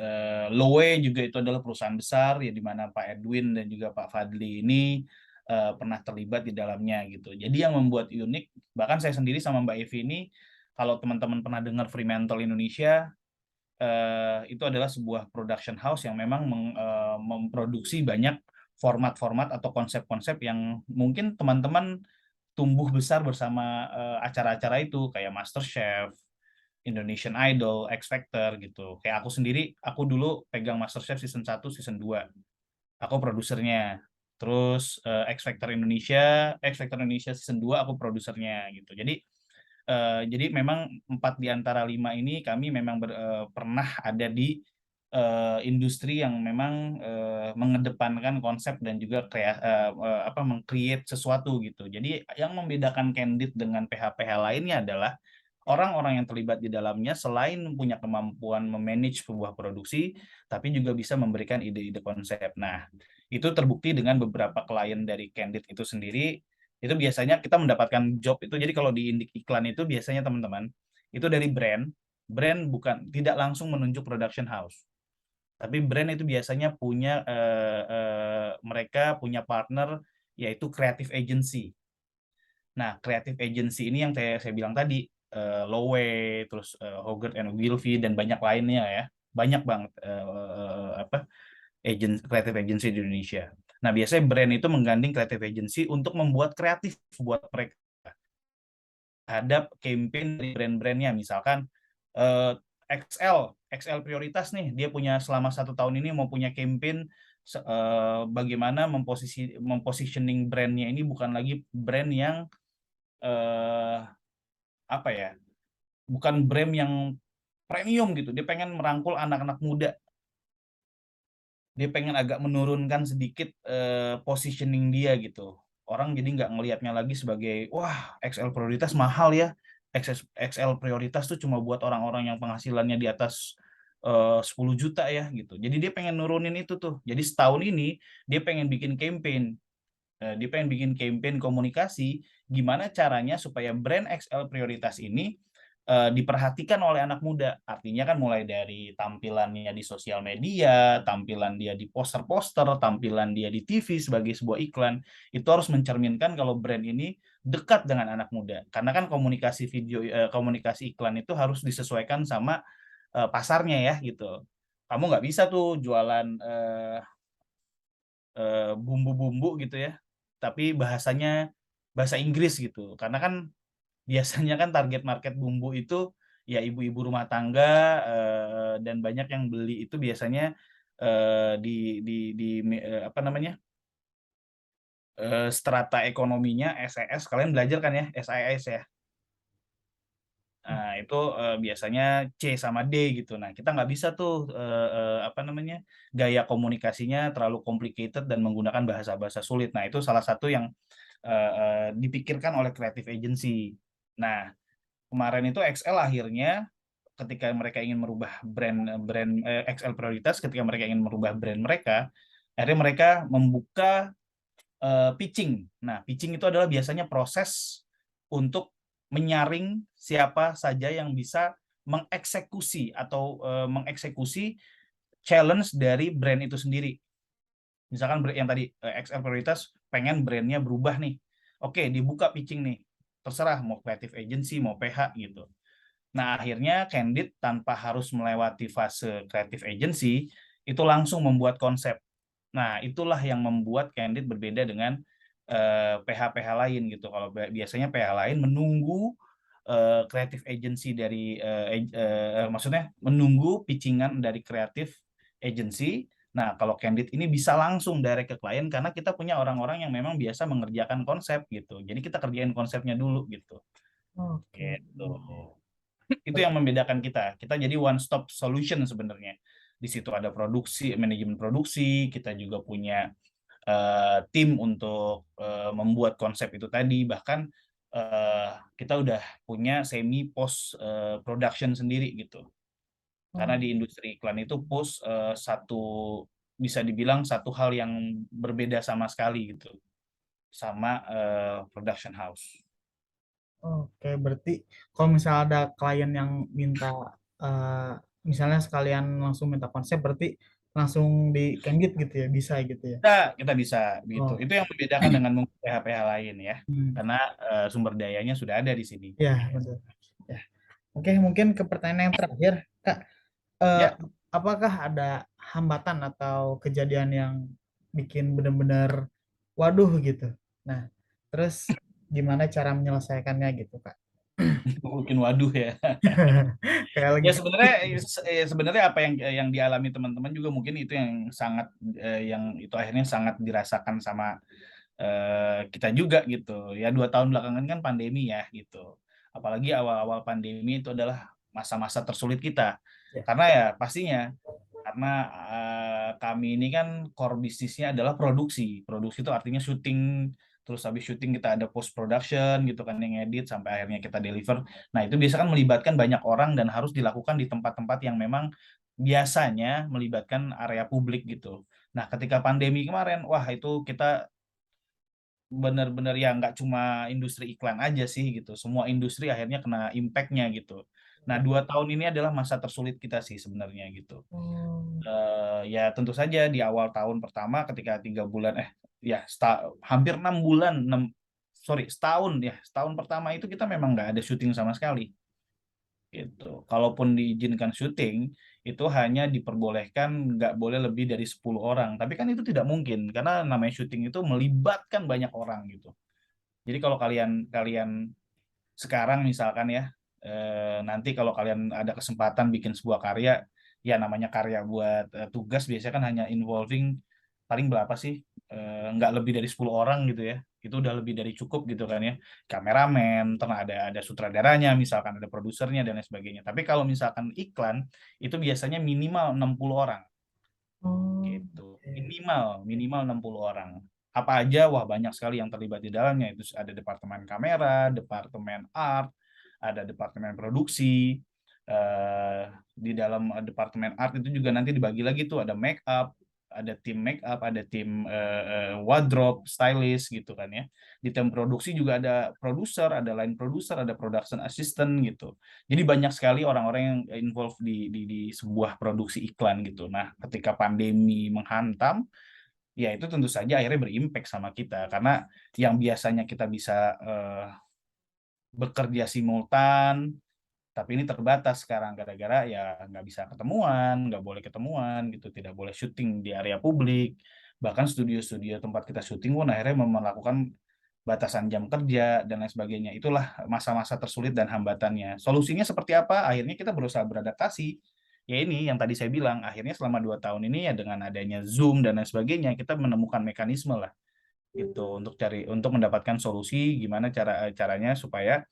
Lowe juga itu adalah perusahaan besar ya di mana Pak Edwin dan juga Pak Fadli ini pernah terlibat di dalamnya gitu. Jadi yang membuat unik, bahkan saya sendiri sama Mbak Evi ini, kalau teman-teman pernah dengar Fremantle Indonesia, itu adalah sebuah production house yang memang memproduksi banyak format-format atau konsep-konsep yang mungkin teman-teman tumbuh besar bersama acara-acara itu kayak MasterChef, Indonesian Idol, X Factor gitu. Kayak aku sendiri, aku dulu pegang MasterChef season 1, season 2. Aku produsernya. Terus X Factor Indonesia season 2 aku produsernya gitu. Jadi memang 4 di antara 5 ini kami memang pernah ada di industri yang memang mengedepankan konsep dan juga meng-create sesuatu gitu. Jadi yang membedakan Candid dengan PH-PH lainnya adalah orang-orang yang terlibat di dalamnya selain punya kemampuan memanage sebuah produksi, tapi juga bisa memberikan ide-ide konsep. Nah, itu terbukti dengan beberapa klien dari Candid itu sendiri. Itu biasanya kita mendapatkan job itu. Jadi kalau di iklan itu biasanya teman-teman itu dari brand bukan tidak langsung menunjuk production house. Tapi brand itu biasanya punya mereka punya partner yaitu creative agency. Nah, creative agency ini yang saya bilang tadi, Lowe, terus Hogarth and Ogilvy dan banyak lainnya ya. Banyak banget creative agency di Indonesia. Nah, biasanya brand itu menggandeng creative agency untuk membuat kreatif buat mereka terhadap campaign dari brand-brandnya. Misalkan XL prioritas nih, dia punya selama 1 tahun ini mau punya campaign bagaimana mempositioning brandnya ini bukan lagi brand yang bukan brand yang premium gitu. Dia pengen merangkul anak-anak muda. Dia pengen agak menurunkan sedikit positioning dia gitu. Orang jadi nggak ngelihatnya lagi sebagai wah XL prioritas mahal ya. XL prioritas tuh cuma buat orang-orang yang penghasilannya di atas 10 juta ya gitu. Jadi dia pengen nurunin itu tuh. Jadi setahun ini dia pengen bikin campaign. Dia pengen bikin campaign komunikasi gimana caranya supaya brand XL prioritas ini diperhatikan oleh anak muda. Artinya kan mulai dari tampilannya di sosial media, tampilan dia di poster-poster, tampilan dia di TV sebagai sebuah iklan, itu harus mencerminkan kalau brand ini dekat dengan anak muda. Karena kan komunikasi video, komunikasi iklan itu harus disesuaikan sama pasarnya ya gitu. Kamu nggak bisa tuh jualan bumbu-bumbu gitu ya, tapi bahasanya bahasa Inggris gitu. Karena kan biasanya kan target market bumbu itu ya ibu-ibu rumah tangga dan banyak yang beli itu biasanya apa namanya strata ekonominya SES, kalian belajar kan ya SIS ya. Nah, itu biasanya C sama D gitu. Nah, kita nggak bisa tuh apa namanya gaya komunikasinya terlalu complicated dan menggunakan bahasa-bahasa sulit. Nah, itu salah satu yang dipikirkan oleh creative agency. Nah, kemarin itu XL akhirnya ketika mereka ingin merubah brand XL prioritas, ketika mereka ingin merubah brand mereka, akhirnya mereka membuka pitching. Nah, pitching itu adalah biasanya proses untuk menyaring siapa saja yang bisa mengeksekusi atau mengeksekusi challenge dari brand itu sendiri. Misalkan yang tadi XL prioritas pengen brandnya berubah nih. Oke, dibuka pitching nih. Terserah mau creative agency, mau PH gitu. Nah, akhirnya Candid tanpa harus melewati fase creative agency, itu langsung membuat konsep. Nah, itulah yang membuat Candid berbeda dengan PH-PH lain gitu. Kalau biasanya PH lain menunggu creative agency dari maksudnya menunggu pitchingan dari creative agency. Nah, kalau Candid ini bisa langsung direct ke klien karena kita punya orang-orang yang memang biasa mengerjakan konsep gitu. Jadi kita kerjain konsepnya dulu gitu. Oke. Gitu. Itu yang membedakan kita. Kita jadi one stop solution sebenarnya. Di situ ada produksi, manajemen produksi, kita juga punya tim untuk membuat konsep itu tadi. Bahkan kita udah punya semi post production sendiri gitu. Karena di industri iklan itu post bisa dibilang satu hal yang berbeda sama sekali gitu sama production house. Oke, berarti kalau misalnya ada klien yang minta, eh, misalnya sekalian langsung minta konsep, berarti langsung di Candid gitu ya, bisa gitu ya. Kita bisa begitu. Oh, Itu yang membedakan dengan mungkin PH-PH lain ya. hmm. Karena sumber dayanya sudah ada di sini. Ya, betul. Ya. Oke, mungkin ke pertanyaan yang terakhir, Kak. Eh, Ya, apakah ada hambatan atau kejadian yang bikin benar-benar waduh gitu? Nah, terus gimana cara menyelesaikannya gitu, Kak? mungkin waduh ya. Kayak lagi Ya sebenarnya hektik. sebenarnya apa yang dialami teman-teman juga mungkin itu yang sangat yang itu akhirnya sangat dirasakan sama kita juga gitu. Ya 2 tahun belakangan kan pandemi ya gitu. Apalagi awal-awal pandemi itu adalah masa-masa tersulit kita. Ya. Karena ya pastinya karena kami ini kan core bisnisnya adalah produksi. Produksi itu artinya syuting, terus habis syuting kita ada post production gitu kan yang edit sampai akhirnya kita deliver. Nah, itu biasa kan melibatkan banyak orang dan harus dilakukan di tempat-tempat yang memang biasanya melibatkan area publik gitu. Nah, ketika pandemi kemarin, wah itu kita benar-benar ya nggak cuma industri iklan aja sih gitu. Semua industri akhirnya kena impact-nya gitu. Nah, 2 tahun ini adalah masa tersulit kita sih sebenarnya gitu. Oh, Ya tentu saja di awal tahun pertama ketika 3 bulan ya hampir 6 bulan setahun pertama itu kita memang nggak ada syuting sama sekali gitu. Kalaupun diizinkan syuting itu hanya diperbolehkan nggak boleh lebih dari 10 orang. Tapi kan itu tidak mungkin karena namanya syuting itu melibatkan banyak orang gitu. Jadi kalau kalian kalian sekarang misalkan ya nanti kalau kalian ada kesempatan bikin sebuah karya ya namanya karya buat tugas biasanya kan hanya involving paling berapa sih? Nggak lebih dari 10 orang gitu ya. Itu udah lebih dari cukup gitu kan ya. Kameramen, terus ada sutradaranya, misalkan ada produsernya dan lain sebagainya. Tapi kalau misalkan iklan itu biasanya minimal 60 orang Oh, gitu. oke. Minimal 60 orang. Apa aja? Wah, banyak sekali yang terlibat di dalamnya. Itu ada departemen kamera, departemen art, ada departemen produksi. Di dalam departemen art itu juga nanti dibagi lagi tuh, ada make up, ada tim wardrobe, stylist gitu kan ya. Di tim produksi juga ada produser, ada line producer, ada production assistant gitu. Jadi banyak sekali orang-orang yang involved di sebuah produksi iklan gitu. Nah, ketika pandemi menghantam, ya itu tentu saja akhirnya berimpact sama kita, karena yang biasanya kita bisa bekerja simultan, tapi ini terbatas sekarang gara-gara ya nggak bisa ketemuan, nggak boleh ketemuan gitu, tidak boleh syuting di area publik. Bahkan studio-studio tempat kita syuting pun akhirnya melakukan batasan jam kerja dan lain sebagainya. Itulah masa-masa tersulit dan hambatannya. Solusinya seperti apa? Akhirnya kita berusaha beradaptasi. Ya ini yang tadi saya bilang, akhirnya selama 2 tahun ini ya dengan adanya Zoom dan lain sebagainya, kita menemukan mekanisme lah gitu untuk mendapatkan solusi gimana caranya supaya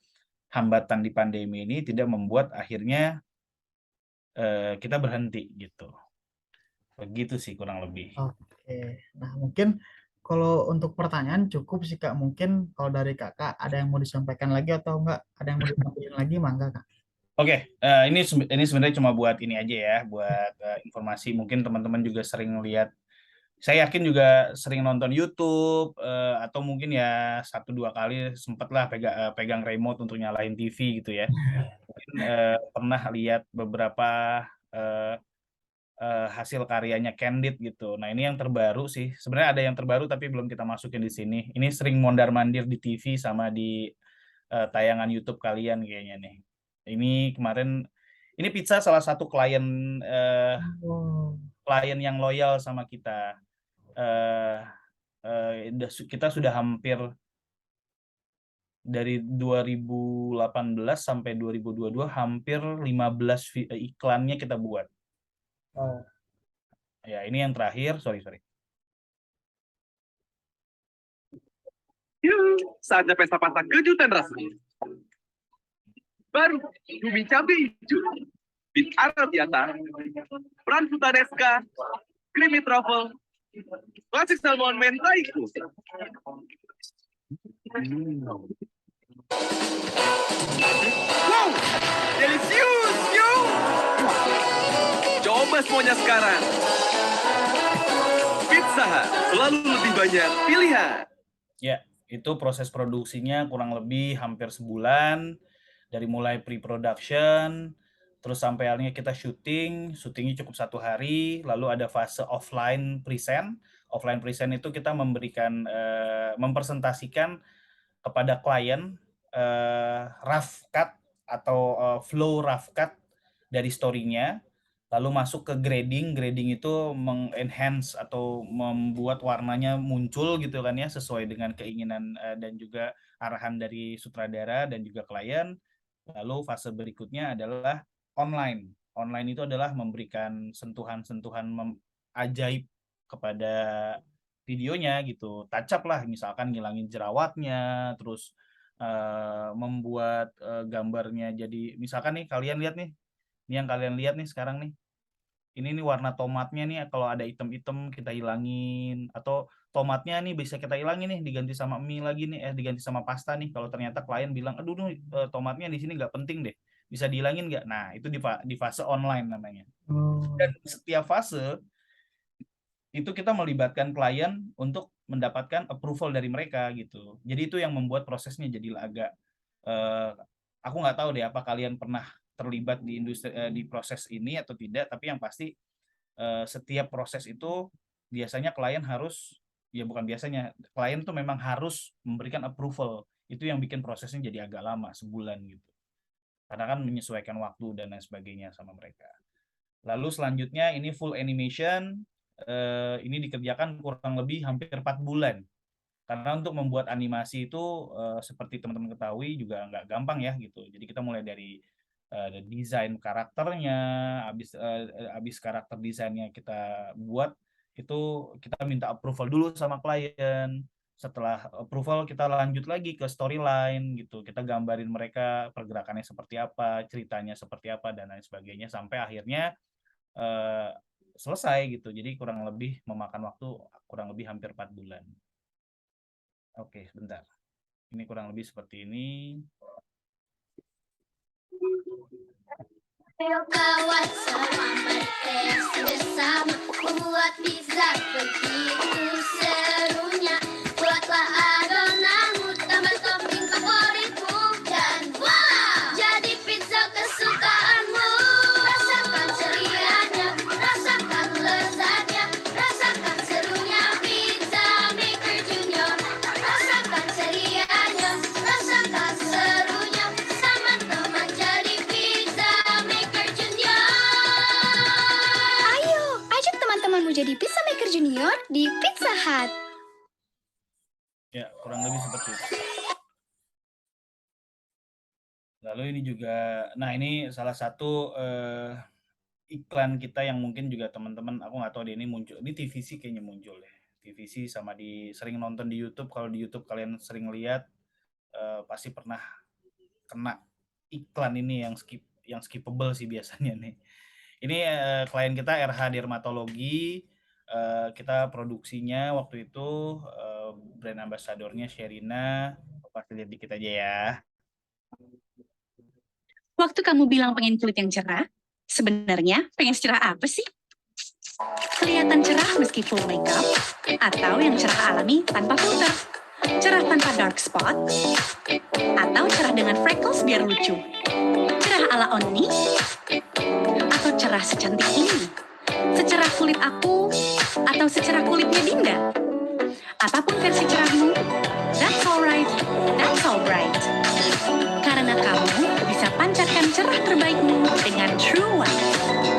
hambatan di pandemi ini tidak membuat akhirnya kita berhenti gitu. Begitu sih kurang lebih. Oke. Nah, mungkin kalau untuk pertanyaan cukup sih Kak. Mungkin kalau dari Kakak ada yang mau disampaikan lagi atau enggak? Ada yang mau disampaikan lagi, mangga Kak. Oke, ini sebenarnya cuma buat ini aja ya, buat informasi. Mungkin teman-teman juga sering lihat. Saya yakin juga sering nonton YouTube atau mungkin ya 1-2 kali sempatlah pegang remote untuk nyalain TV gitu ya. Mungkin pernah lihat beberapa eh, hasil karyanya Candid gitu. Nah, ini yang terbaru sih. Sebenarnya ada yang terbaru tapi belum kita masukin di sini. Ini sering mondar-mandir di TV sama di tayangan YouTube kalian kayaknya nih. Ini kemarin ini Pizza salah satu Oh, klien yang loyal sama kita. Eh, kita sudah hampir dari 2018 sampai 2022 hampir 15 iklannya kita buat. oh. Ya, ini yang terakhir, sorry. Saatnya pesta pasta kejutan rasanya. Baru, cumi cabai hijau, beef arabiata, peran putanesca, creamy truffle, klasik salmon mentaiko. Wow, delicious, yo! Coba semuanya sekarang. Pizza Hut, selalu lebih banyak pilihan. Ya, itu proses produksinya kurang lebih hampir sebulan, dari mulai pre-production, terus sampai akhirnya kita syutingnya cukup 1 hari, lalu ada fase offline present. Offline present itu kita mempresentasikan kepada klien rough cut atau flow rough cut dari story-nya, lalu masuk ke grading itu mengenhance atau membuat warnanya muncul gitu kan ya, sesuai dengan keinginan dan juga arahan dari sutradara dan juga klien. Lalu fase berikutnya adalah online itu adalah memberikan sentuhan-sentuhan ajaib kepada videonya gitu, touch up lah, misalkan ngilangin jerawatnya, terus membuat gambarnya jadi, misalkan nih kalian lihat nih, ini yang kalian lihat nih sekarang nih, ini nih warna tomatnya nih kalau ada item-item kita hilangin, atau tomatnya nih bisa kita hilangin nih diganti sama mie lagi nih, diganti sama pasta nih, kalau ternyata klien bilang aduh tomatnya di sini nggak penting deh, bisa dihilangin nggak? Nah, itu di fase online namanya. Dan setiap fase itu kita melibatkan klien untuk mendapatkan approval dari mereka gitu. Jadi itu yang membuat prosesnya jadi agak aku nggak tahu deh apa kalian pernah terlibat di industri di proses ini atau tidak, tapi yang pasti setiap proses itu biasanya klien harus, ya bukan biasanya, klien tuh memang harus memberikan approval. Itu yang bikin prosesnya jadi agak lama, sebulan gitu. Karena kan menyesuaikan waktu dan lain sebagainya sama mereka. Lalu selanjutnya ini full animation, ini dikerjakan kurang lebih hampir 4 bulan. Karena untuk membuat animasi itu seperti teman-teman ketahui juga nggak gampang ya gitu. Jadi kita mulai dari desain karakternya, habis karakter desainnya kita buat, itu kita minta approval dulu sama klien. Setelah approval kita lanjut lagi ke storyline gitu. Kita gambarin mereka pergerakannya seperti apa, ceritanya seperti apa, dan lain sebagainya sampai akhirnya selesai gitu. Jadi kurang lebih memakan waktu kurang lebih hampir 4 bulan. Oke, bentar. Ini kurang lebih seperti ini. Ayo kawan semua berkreasi bersama membuat pizza begitu serunya. Buatlah adonanmu tambah topping favoritmu dan wow, jadi pizza kesukaanmu. Rasakan cerianya, rasakan lezatnya, rasakan serunya Pizza Maker Junior. Rasakan cerianya, rasakan serunya sama teman jadi Pizza Maker Junior. Ayo, ajak teman-temanmu jadi Pizza Maker Junior di Pizza Hut. Ya, kurang lebih seperti itu. Lalu ini juga, nah ini salah satu iklan kita yang mungkin juga teman-teman, aku nggak tahu deh ini muncul, ini TVC kayaknya muncul ya. TVC sama sering nonton di YouTube, kalau di YouTube kalian sering lihat, pasti pernah kena iklan ini yang skippable sih biasanya nih. Ini klien kita RH Dermatologi, kita produksinya waktu itu brand ambassadornya Sherina, pasti lihat dikit aja ya. Waktu kamu bilang pengen kulit yang cerah, sebenarnya pengen cerah apa sih? Kelihatan cerah meski full makeup, atau yang cerah alami tanpa filter? Cerah tanpa dark spot, atau cerah dengan freckles biar lucu? Cerah ala Onni, atau cerah secantik ini? Secerah kulit aku, atau secerah kulitnya Dinda? Apapun versi cerahmu, that's alright, that's alright. Karena kamu bisa pancarkan cerah terbaikmu dengan True White.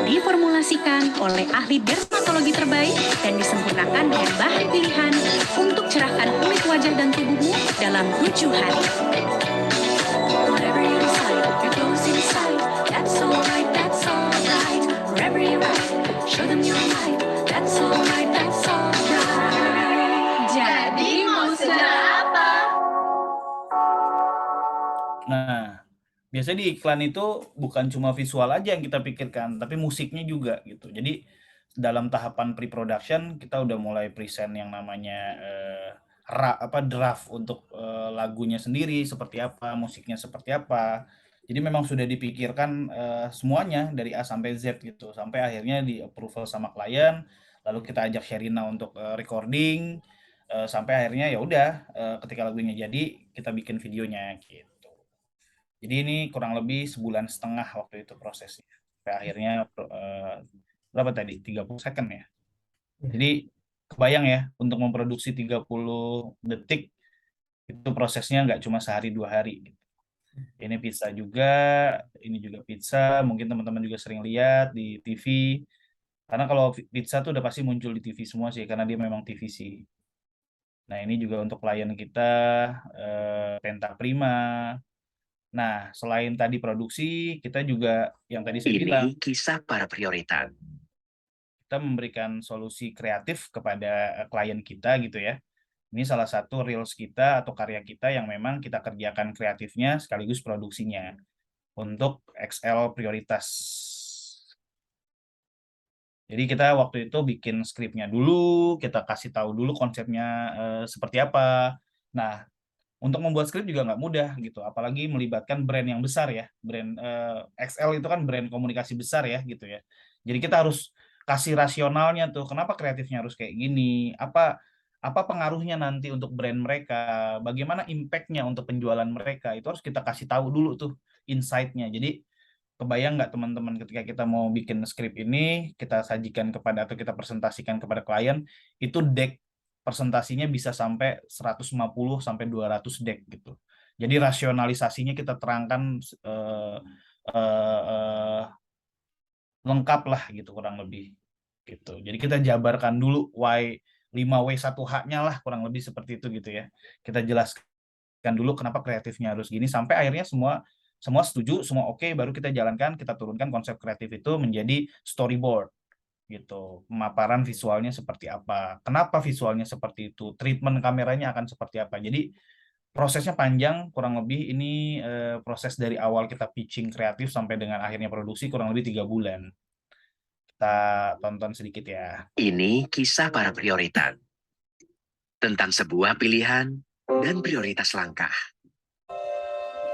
Diformulasikan oleh ahli dermatologi terbaik dan disempurnakan dengan bahan pilihan untuk cerahkan kulit wajah dan tubuhmu dalam 7 hari. Whatever you decide, it goes inside. That's alright, that's alright. Wherever you ride, show them your light. That's alright, that's alright. Jadi mau cerah apa? Nah, biasanya di iklan itu bukan cuma visual aja yang kita pikirkan, tapi musiknya juga gitu. Jadi dalam tahapan pre-production kita udah mulai present yang namanya draft untuk lagunya sendiri seperti apa, musiknya seperti apa. Jadi memang sudah dipikirkan semuanya dari A sampai Z gitu, sampai akhirnya di approval sama klien, lalu kita ajak Sherina untuk recording, sampai akhirnya ya udah ketika lagunya jadi kita bikin videonya gitu. Jadi ini kurang lebih 1,5 bulan waktu itu prosesnya. Sampai akhirnya berapa tadi? 30 second ya. Jadi kebayang ya, untuk memproduksi 30 detik itu prosesnya nggak cuma sehari 2 hari. Ini pizza juga, ini juga pizza. Mungkin teman-teman juga sering lihat di TV. Karena kalau pizza tuh udah pasti muncul di TV semua sih, karena dia memang TVC. Nah ini juga untuk klien kita, Penta Prima. Nah, selain tadi produksi, kita juga yang tadi saya bilang, Ini kisah para prioritas. kita memberikan solusi kreatif kepada klien kita gitu ya. Ini salah satu reels kita atau karya kita yang memang kita kerjakan kreatifnya sekaligus produksinya untuk XL prioritas. Jadi kita waktu itu bikin skripnya dulu, kita kasih tahu dulu konsepnya seperti apa. Nah, untuk membuat skrip juga nggak mudah gitu, apalagi melibatkan brand yang besar ya, brand XL itu kan brand komunikasi besar ya gitu ya. Jadi kita harus kasih rasionalnya tuh, kenapa kreatifnya harus kayak gini, apa pengaruhnya nanti untuk brand mereka, bagaimana impact-nya untuk penjualan mereka, itu harus kita kasih tahu dulu tuh insight-nya. Jadi kebayang nggak teman-teman ketika kita mau bikin skrip ini, kita sajikan kepada atau kita presentasikan kepada klien, itu deck presentasinya bisa sampai 150 sampai 200 deck gitu. Jadi rasionalisasinya kita terangkan lengkap lah gitu kurang lebih gitu. Jadi kita jabarkan dulu why 5W1H-nya lah kurang lebih seperti itu gitu ya. Kita jelaskan dulu kenapa kreatifnya harus gini sampai akhirnya semua setuju, semua oke, baru kita jalankan, kita turunkan konsep kreatif itu menjadi storyboard. gitu. Pemaparan visualnya seperti apa, kenapa visualnya seperti itu, treatment kameranya akan seperti apa. Jadi prosesnya panjang, kurang lebih ini proses dari awal kita pitching kreatif sampai dengan akhirnya produksi kurang lebih 3 bulan. Kita tonton sedikit ya. Ini kisah para prioritas tentang sebuah pilihan dan prioritas langkah.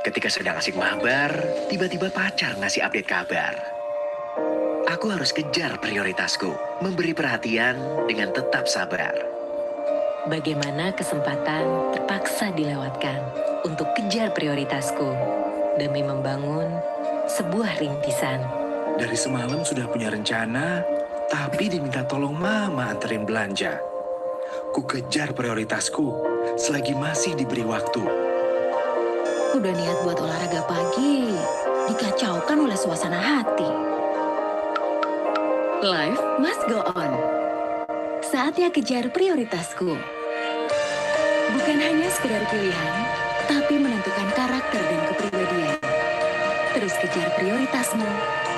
Ketika sedang asik mabar, tiba-tiba pacar ngasih update kabar. Aku harus kejar prioritasku, memberi perhatian dengan tetap sabar. Bagaimana kesempatan terpaksa dilewatkan untuk kejar prioritasku demi membangun sebuah rintisan. Dari semalam sudah punya rencana, tapi diminta tolong mama anterin belanja. Ku kejar prioritasku selagi masih diberi waktu. Udah niat buat olahraga pagi, dikacaukan oleh suasana hati. Life must go on. Saatnya kejar prioritasku. Bukan hanya sekedar pilihan, tapi menentukan karakter dan kepribadian. Terus kejar prioritasmu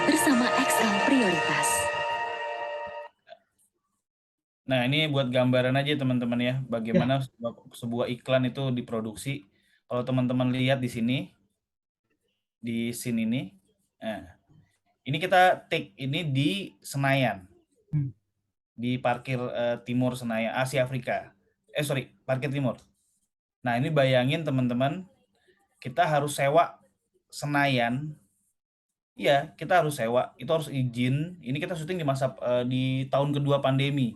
bersama XL Prioritas. Nah, ini buat gambaran aja teman-teman ya, bagaimana sebuah iklan itu diproduksi. Kalau teman-teman lihat di sini, di scene ini, nah, ini kita take ini di Senayan, di parkir timur Senayan, Asia Afrika. Parkir timur. Nah, ini bayangin teman-teman, kita harus sewa Senayan. Iya, kita harus sewa, itu harus izin. Ini kita syuting di tahun kedua pandemi.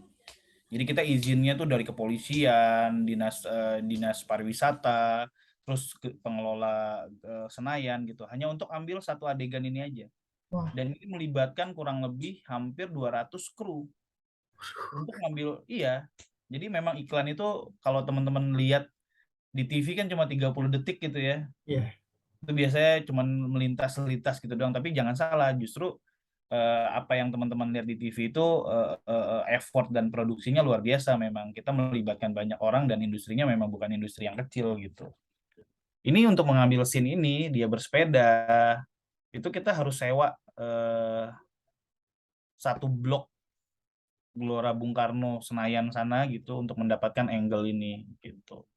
Jadi kita izinnya tuh dari kepolisian, dinas pariwisata, terus pengelola Senayan gitu. Hanya untuk ambil satu adegan ini aja. Wah. Dan ini melibatkan kurang lebih hampir 200 kru untuk ngambil. Iya. Jadi memang iklan itu kalau teman-teman lihat di TV kan cuma 30 detik gitu ya. Iya. Itu biasanya cuma melintas-lintas gitu doang, tapi jangan salah, justru apa yang teman-teman lihat di TV itu effort dan produksinya luar biasa. Memang kita melibatkan banyak orang dan industrinya memang bukan industri yang kecil gitu. Ini untuk mengambil scene ini, dia bersepeda, itu kita harus sewa satu blok Gelora Bung Karno Senayan sana gitu untuk mendapatkan angle ini gitu.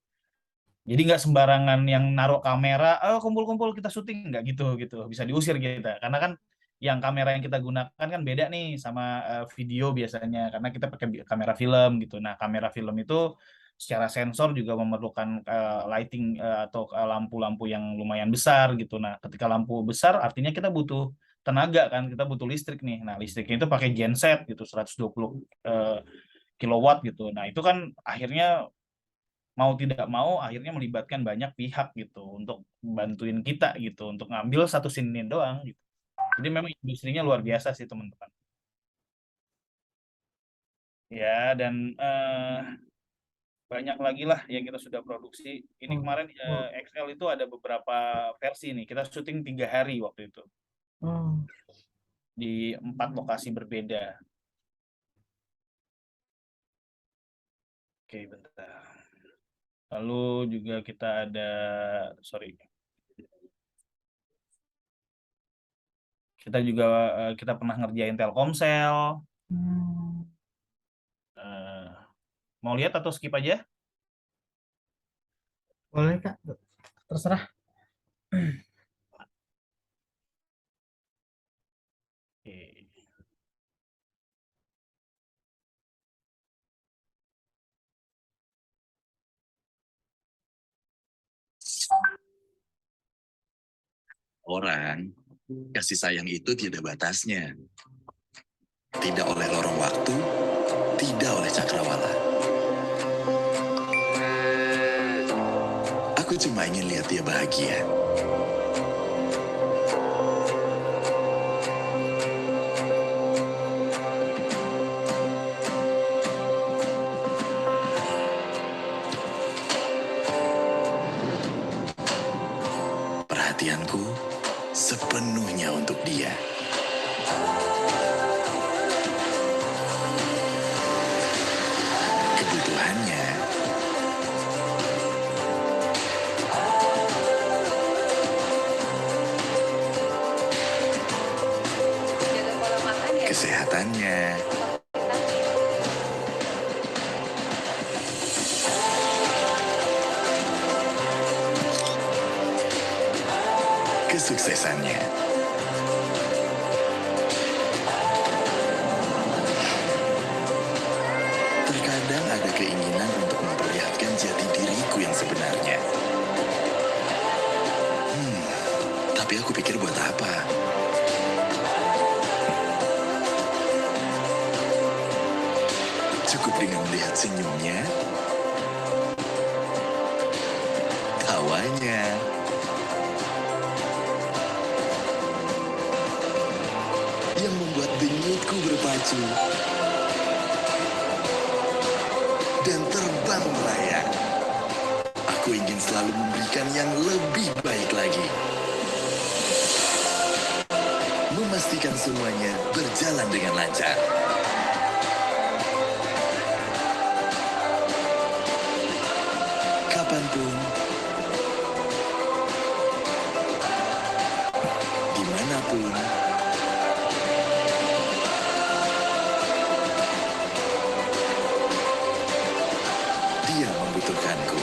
Jadi nggak sembarangan yang naruh kamera, kumpul-kumpul kita syuting, nggak gitu, bisa diusir kita. Karena kan yang kamera yang kita gunakan kan beda nih sama video biasanya, karena kita pakai kamera film gitu. Nah, kamera film itu secara sensor juga memerlukan lighting atau lampu-lampu yang lumayan besar gitu. Nah, ketika lampu besar artinya kita butuh tenaga kan, kita butuh listrik nih. Nah, listriknya itu pakai genset gitu, 120 kilowatt gitu. Nah, itu kan akhirnya mau tidak mau akhirnya melibatkan banyak pihak gitu untuk bantuin kita gitu untuk ngambil satu scene doang gitu. Jadi memang industrinya luar biasa sih teman-teman. Ya, dan banyak lagi lah yang kita sudah produksi. Ini kemarin XL itu ada beberapa versi nih. Kita syuting 3 hari waktu itu. Di 4 lokasi berbeda. Oke, bentar. Lalu juga kita ada, kita juga kita pernah ngerjain Telkomsel. Mau lihat atau skip aja? Boleh Kak, terserah. Oke. Orang, kasih sayang itu tidak batasnya. Tidak oleh lorong waktu, tidak oleh cakrawala. Aku cuma ingin lihat dia bahagia. Perhatianku sepenuhnya untuk dia. Kebutuhannya kesehatannya kesuksesannya. Terkadang ada keinginan untuk memperlihatkan jati diriku yang sebenarnya. Tapi aku pikir buat apa? Cukup dengan melihat senyumnya, tawanya, yang membuat denyutku berpacu dan terbang melayang. Aku ingin selalu memberikan yang lebih baik lagi. Memastikan semuanya berjalan dengan lancar. Kapanpun, dimanapun, dia membutuhkanku.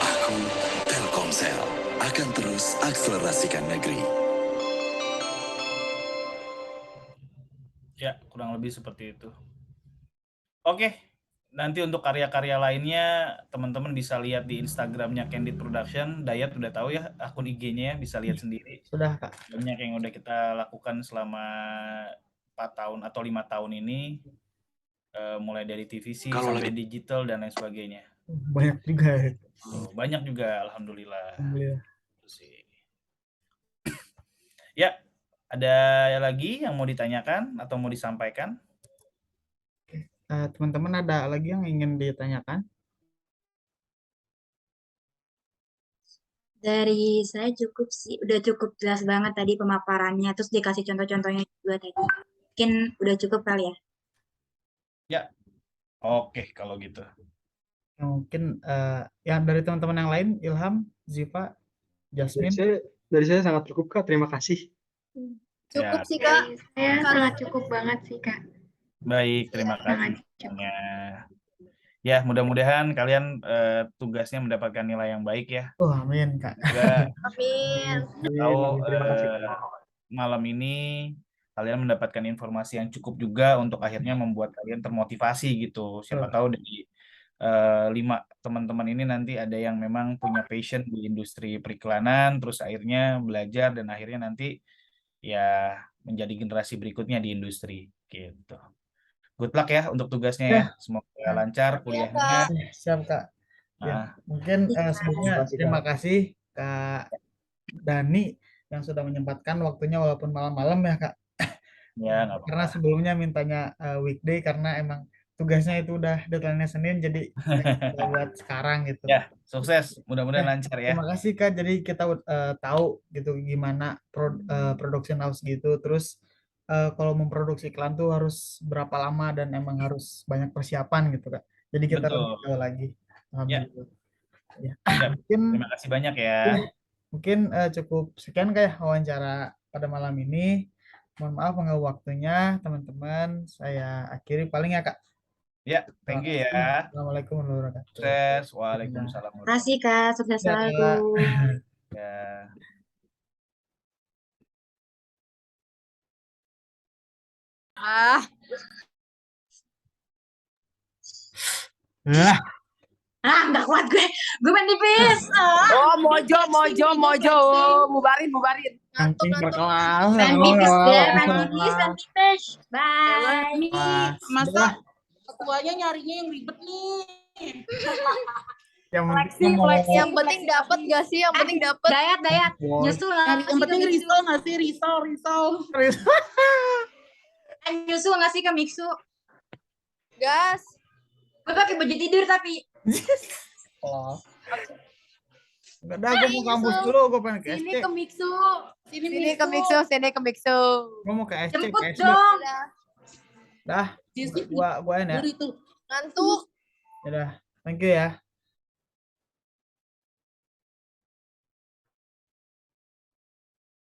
Aku, Telkomsel, akan terus akselerasikan negeri. Ya, kurang lebih seperti itu. Oke, nanti untuk karya-karya lainnya teman-teman bisa lihat di Instagramnya Candid Production. Dayat udah tahu ya akun IG-nya ya, bisa lihat sendiri. Sudah, Kak. Banyak yang udah kita lakukan selama 4 tahun atau 5 tahun ini, mulai dari TVC sampai digital dan lain sebagainya. Banyak juga ya. Banyak juga, alhamdulillah. Alhamdulillah. Ya, ada lagi yang mau ditanyakan atau mau disampaikan? Teman-teman ada lagi yang ingin ditanyakan? Dari saya cukup sih, udah cukup jelas banget tadi pemaparannya, terus dikasih contoh-contohnya juga tadi. Mungkin udah cukup kali ya. Ya, oke kalau gitu. Ya, mungkin ya dari teman-teman yang lain, Ilham, Ziva, Jasmine. Dari saya sangat cukup, Kak. Terima kasih. Cukup Ya. sih, Kak. Saya sangat cukup banget sih, Kak. Baik, terima kasih. Ya, mudah-mudahan kalian tugasnya mendapatkan nilai yang baik ya. Oh, amin, Kak. Juga Amin. tahu malam ini kalian mendapatkan informasi yang cukup juga untuk akhirnya membuat kalian termotivasi gitu. Siapa tahu dari 5 teman-teman ini nanti ada yang memang punya passion di industri periklanan, terus akhirnya belajar dan akhirnya nanti ya menjadi generasi berikutnya di industri gitu. Good luck ya untuk tugasnya ya. Semoga lancar kuliahnya. Siap, Kak. Ya, mungkin sebelumnya terima kasih Kak Dani yang sudah menyempatkan waktunya walaupun malam-malam ya, Kak. Ya, nggak apa-apa. Karena sebelumnya mintanya weekday karena emang tugasnya itu udah deadline-nya Senin, jadi buat sekarang gitu. Ya, sukses. Mudah-mudahan lancar ya. Terima kasih, Kak. Jadi kita tahu gitu gimana production house gitu. Terus kalau memproduksi iklan tuh harus berapa lama dan emang harus banyak persiapan gitu, Kak. Jadi kita lebih tahu lagi. Alhamdulillah. Ya. Mungkin, terima kasih banyak ya. Mungkin cukup sekian kayak wawancara pada malam ini. Mohon maaf mengganggu waktunya, teman-teman. Saya akhiri paling ya, Kak. Ya, thank you ya. Assalamualaikum warahmatullahi wabarakatuh. Sukses. Waalaikumsalam. Terima kasih, Kak. Sukses selalu. Ya. Nggak kuat gue. Gue main tipis. Oh, mojo. Bubarin. Anjing berkelas. Main tipis deh, main tipis. Bye. Masa ketuanya nyarinya yang ribet nih. Yang penting dapat gak sih? Yang penting dapat. Dayat. Nyusul lah. Yang penting risol nggak sih? Risol. Nyusul nggak sih ke Mixu? Gas. Gue pakai baju tidur tapi. Oh. Enggak dah, gue mau kampus dulu, gue pengen ke SC. Sini ke Mixu. Sini ke Mixu. Gue mau ke SC. Jemput dong. Dah, gua ini ya. Ngantuk. Ya udah, thank you ya.